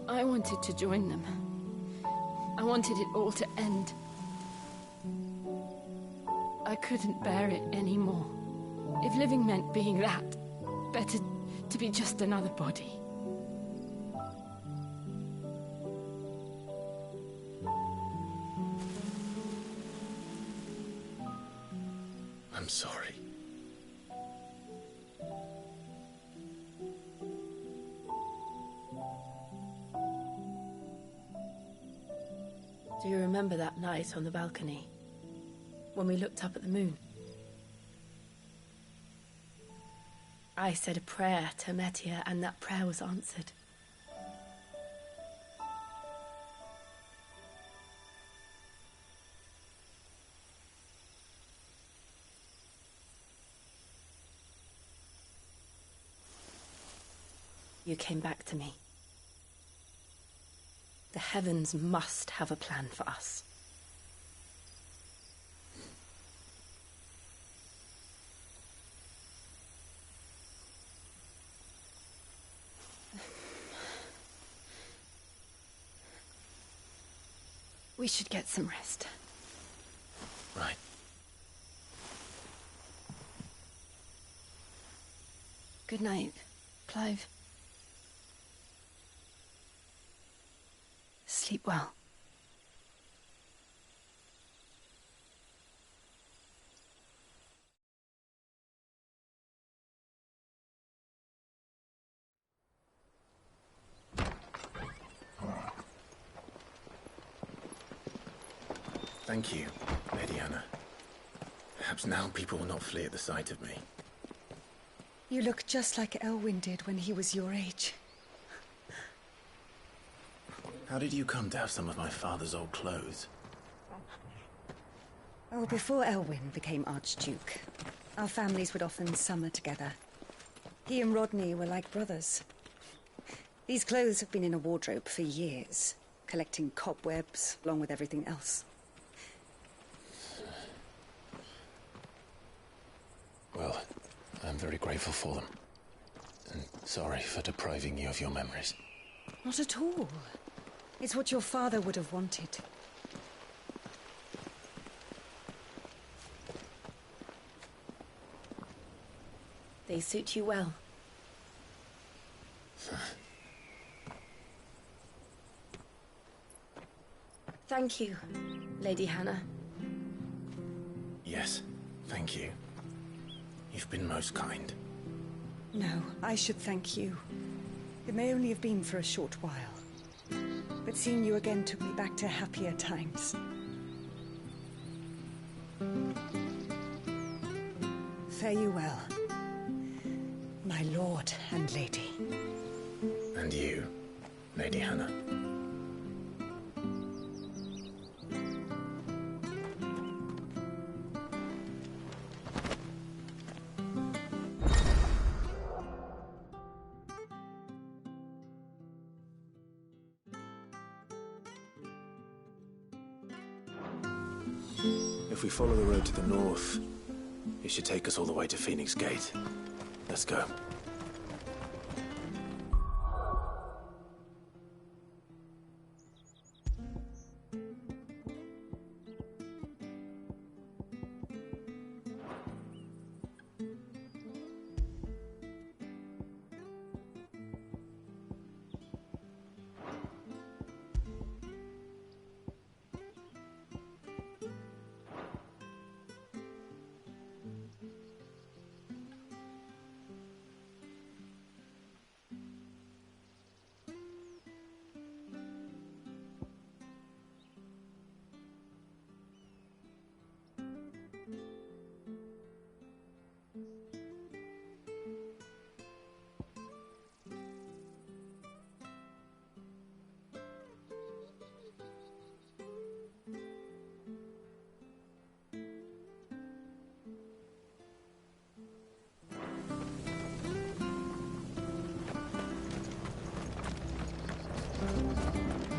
I wanted to join them. I wanted it all to end. I couldn't bear it anymore. If living meant being that, better to be just another body. I'm sorry. Do you remember that night on the balcony? When we looked up at the moon? I said a prayer to Metia, and that prayer was answered. You came back to me. The heavens must have a plan for us. We should get some rest. Right. Good night, Clive. Sleep well. Thank you, Lady Anna. Perhaps now people will not flee at the sight of me. You look just like Elwyn did when he was your age. How did you come to have some of my father's old clothes? Oh, before Elwyn became Archduke, our families would often summer together. He and Rodney were like brothers. These clothes have been in a wardrobe for years, collecting cobwebs along with everything else. Well, I'm very grateful for them. And sorry for depriving you of your memories. Not at all. It's what your father would have wanted. They suit you well. Thank you, Lady Hannah. Yes, thank you. You've been most kind. No, I should thank you. It may only have been for a short while, but seeing you again took me back to happier times. Fare you well, my lord and lady. And you, Lady Hannah. If we follow the road to the north, it should take us all the way to Phoenix Gate. Let's go.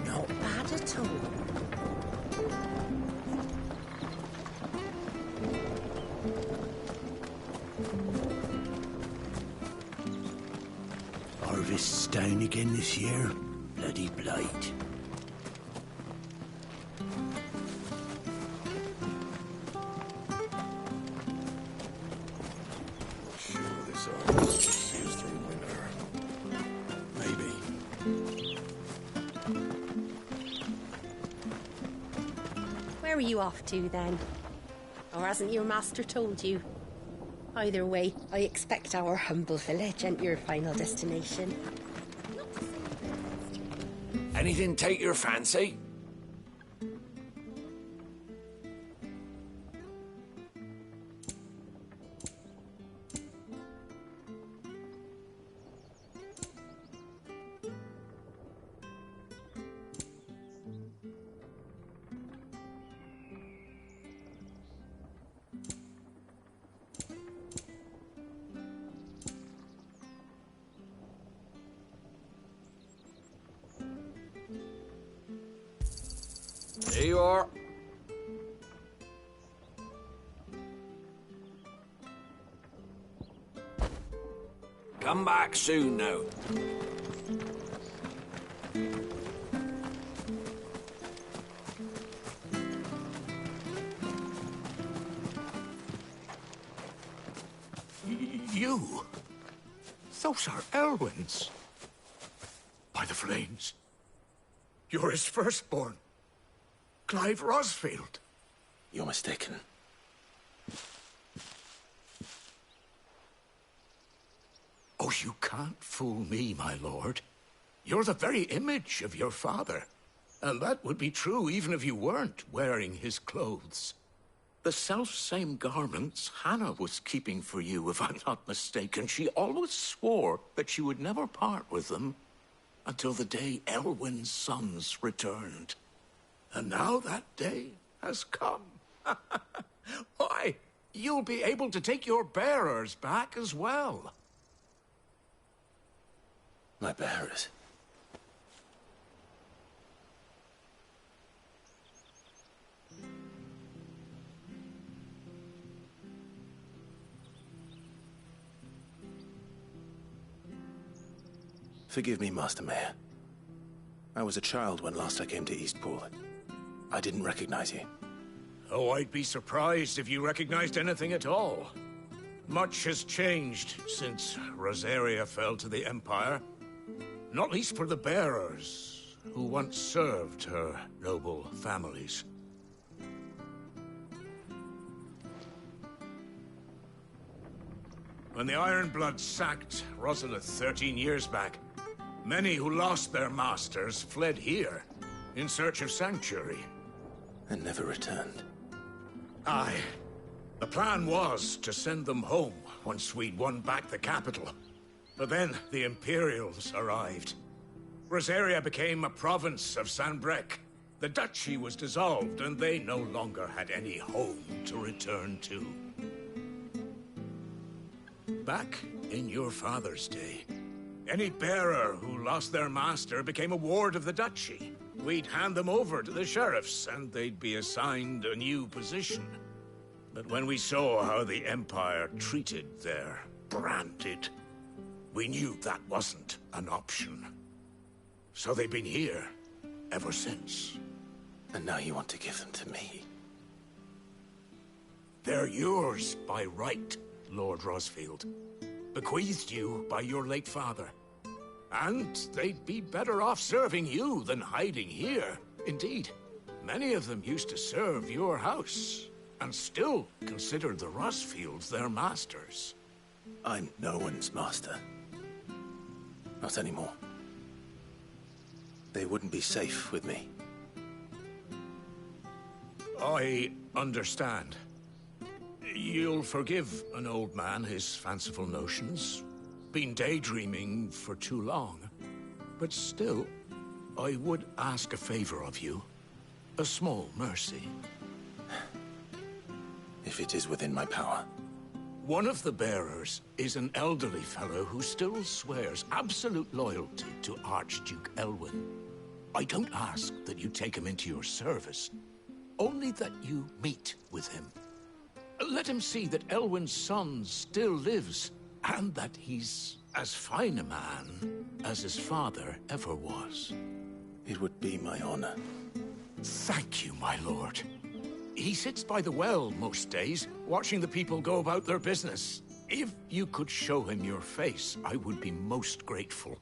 Not bad at all. Harvest's down again this year. Bloody blight. Sure this harvest will see us through winter. Maybe. Where are you off to, then? Or hasn't your master told you? Either way, I expect our humble village ain't your final destination. Anything take your fancy? There you are. Come back soon now. You? Those are Elwyn's. By the flames. You're his firstborn. Clive Rosfield. You're mistaken. Oh, you can't fool me, my lord. You're the very image of your father. And that would be true even if you weren't wearing his clothes. The self-same garments Hannah was keeping for you, if I'm not mistaken. She always swore that she would never part with them until the day Elwyn's sons returned. And now that day has come. Why, you'll be able to take your bearers back as well. My bearers? Forgive me, Master Mayor. I was a child when last I came to Eastpool. I didn't recognize you. Oh, I'd be surprised if you recognized anything at all. Much has changed since Rosaria fell to the Empire. Not least for the bearers, who once served her noble families. When the Ironbloods sacked Rosalith 13 years back, many who lost their masters fled here in search of sanctuary. And never returned. Aye. The plan was to send them home once we'd won back the capital. But then the Imperials arrived. Rosaria became a province of Sanbreque. The duchy was dissolved, and they no longer had any home to return to. Back in your father's day, any bearer who lost their master became a ward of the duchy. We'd hand them over to the sheriffs, and they'd be assigned a new position. But when we saw how the Empire treated their branded, we knew that wasn't an option. So they've been here ever since. And now you want to give them to me? They're yours by right, Lord Rosfield. Bequeathed you by your late father. And they'd be better off serving you than hiding here. Indeed, many of them used to serve your house, and still consider the Rosfields their masters. I'm no one's master. Not anymore. They wouldn't be safe with me. I understand. You'll forgive an old man his fanciful notions. Been daydreaming for too long. But still, I would ask a favor of you. A small mercy. If it is within my power. One of the bearers is an elderly fellow who still swears absolute loyalty to Archduke Elwyn. I don't ask that you take him into your service, only that you meet with him. Let him see that Elwyn's son still lives, and that he's as fine a man as his father ever was. It would be my honor. Thank you, my lord. He sits by the well most days, watching the people go about their business. If you could show him your face, I would be most grateful.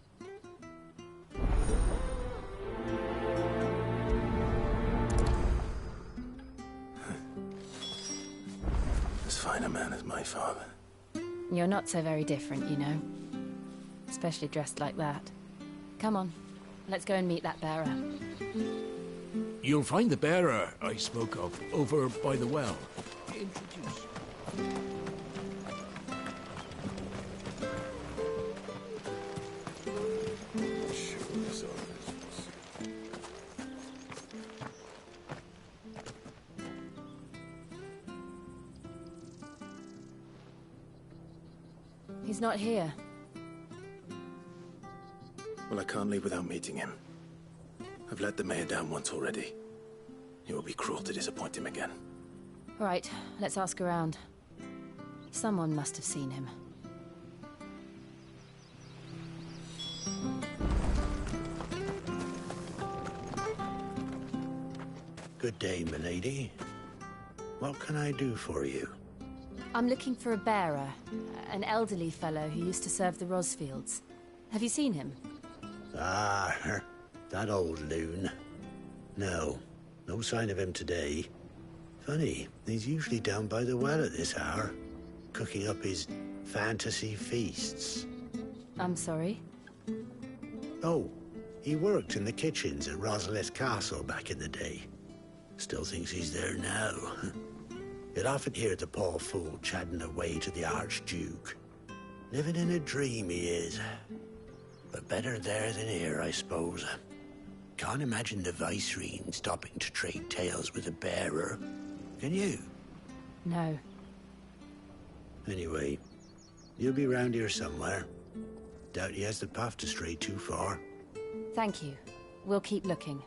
fine a man as my father. You're not so very different, you know. Especially dressed like that. Come on, let's go and meet that bearer. You'll find the bearer I spoke of over by the well. Introduce. He's not here. Well, I can't leave without meeting him. I've let the mayor down once already. It will be cruel to disappoint him again. Right, let's ask around. Someone must have seen him. Good day, milady. What can I do for you? I'm looking for a bearer, an elderly fellow who used to serve the Rosfields. Have you seen him? Ah, that old loon. No sign of him today. Funny, he's usually down by the well at this hour, cooking up his fantasy feasts. I'm sorry? Oh, he worked in the kitchens at Rosalia's castle back in the day. Still thinks he's there now. You'd often hear the poor fool chatting away to the Archduke. Living in a dream he is. But better there than here, I suppose. Can't imagine the Vicereine stopping to trade tales with a bearer. Can you? No. Anyway, you'll be round here somewhere. Doubt he has the path to stray too far. Thank you. We'll keep looking.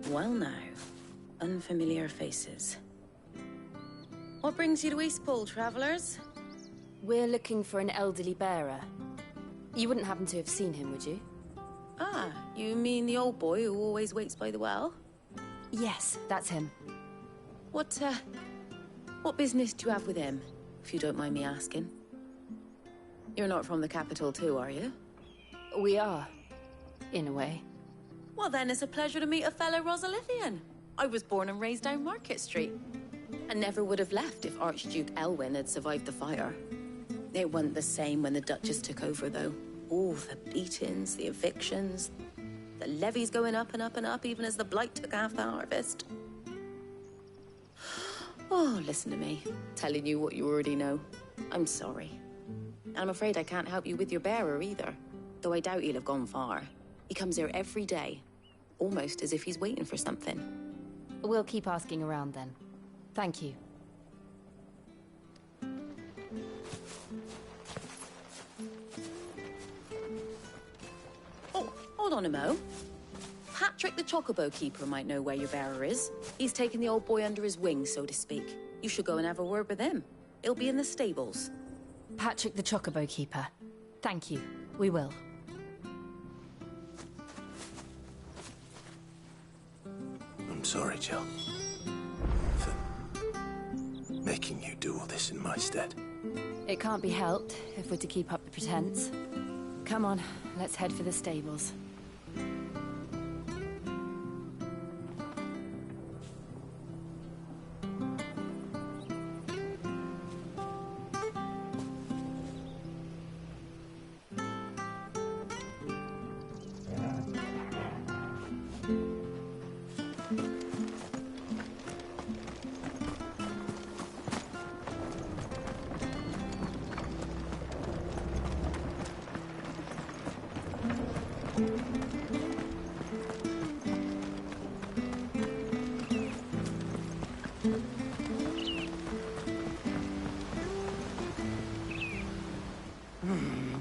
Well now, unfamiliar faces. What brings you to Eastpool, travellers? We're looking for an elderly bearer. You wouldn't happen to have seen him, would you? Ah, you mean the old boy who always waits by the well? Yes, that's him. What business do you have with him, if you don't mind me asking? You're not from the capital too, are you? We are, in a way. Well then, it's a pleasure to meet a fellow Rosalithian. I was born and raised down Market Street. And never would have left if Archduke Elwyn had survived the fire. It wasn't the same when the Duchess took over, though. Oh, the beatings, the evictions, the levies going up and up and up, even as the blight took half the harvest. Oh, listen to me, telling you what you already know. I'm sorry. And I'm afraid I can't help you with your bearer either, though I doubt he'll have gone far. He comes here every day, almost as if he's waiting for something. We'll keep asking around then. Thank you. Oh, hold on a mo. Patrick the Chocobo Keeper might know where your bearer is. He's taken the old boy under his wing, so to speak. You should go and have a word with him. He'll be in the stables. Patrick the Chocobo Keeper. Thank you. We will. I'm sorry, Jill. For making you do all this in my stead. It can't be helped if we're to keep up the pretense. Come on, let's head for the stables.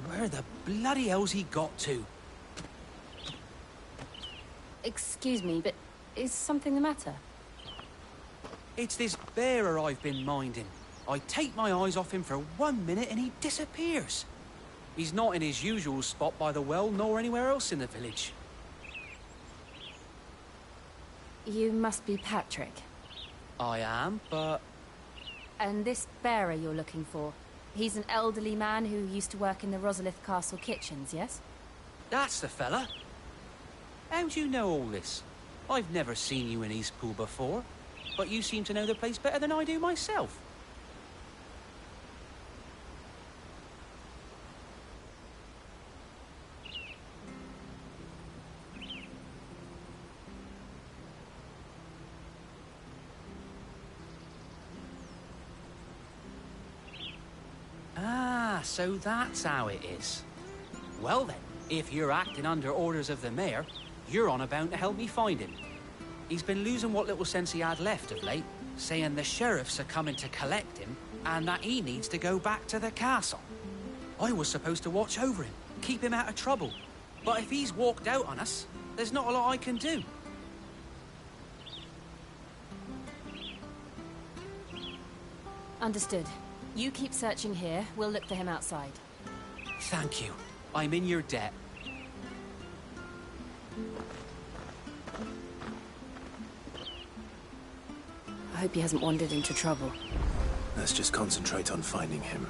Where the bloody hell's he got to? Excuse me, but is something the matter? It's this bearer I've been minding. I take my eyes off him for 1 minute and he disappears. He's not in his usual spot by the well, nor anywhere else in the village. You must be Patrick. I am, but... And this bearer you're looking for, he's an elderly man who used to work in the Rosaria Castle kitchens, yes? That's the fella. How do you know all this? I've never seen you in Eastpool before, but you seem to know the place better than I do myself. Ah, so that's how it is. Well then, if you're acting under orders of the mayor, you're on about to help me find him. He's been losing what little sense he had left of late, saying the sheriffs are coming to collect him and that he needs to go back to the castle. I was supposed to watch over him, keep him out of trouble. But if he's walked out on us, there's not a lot I can do. Understood. You keep searching here, we'll look for him outside. Thank you. I'm in your debt. I hope he hasn't wandered into trouble. Let's just concentrate on finding him.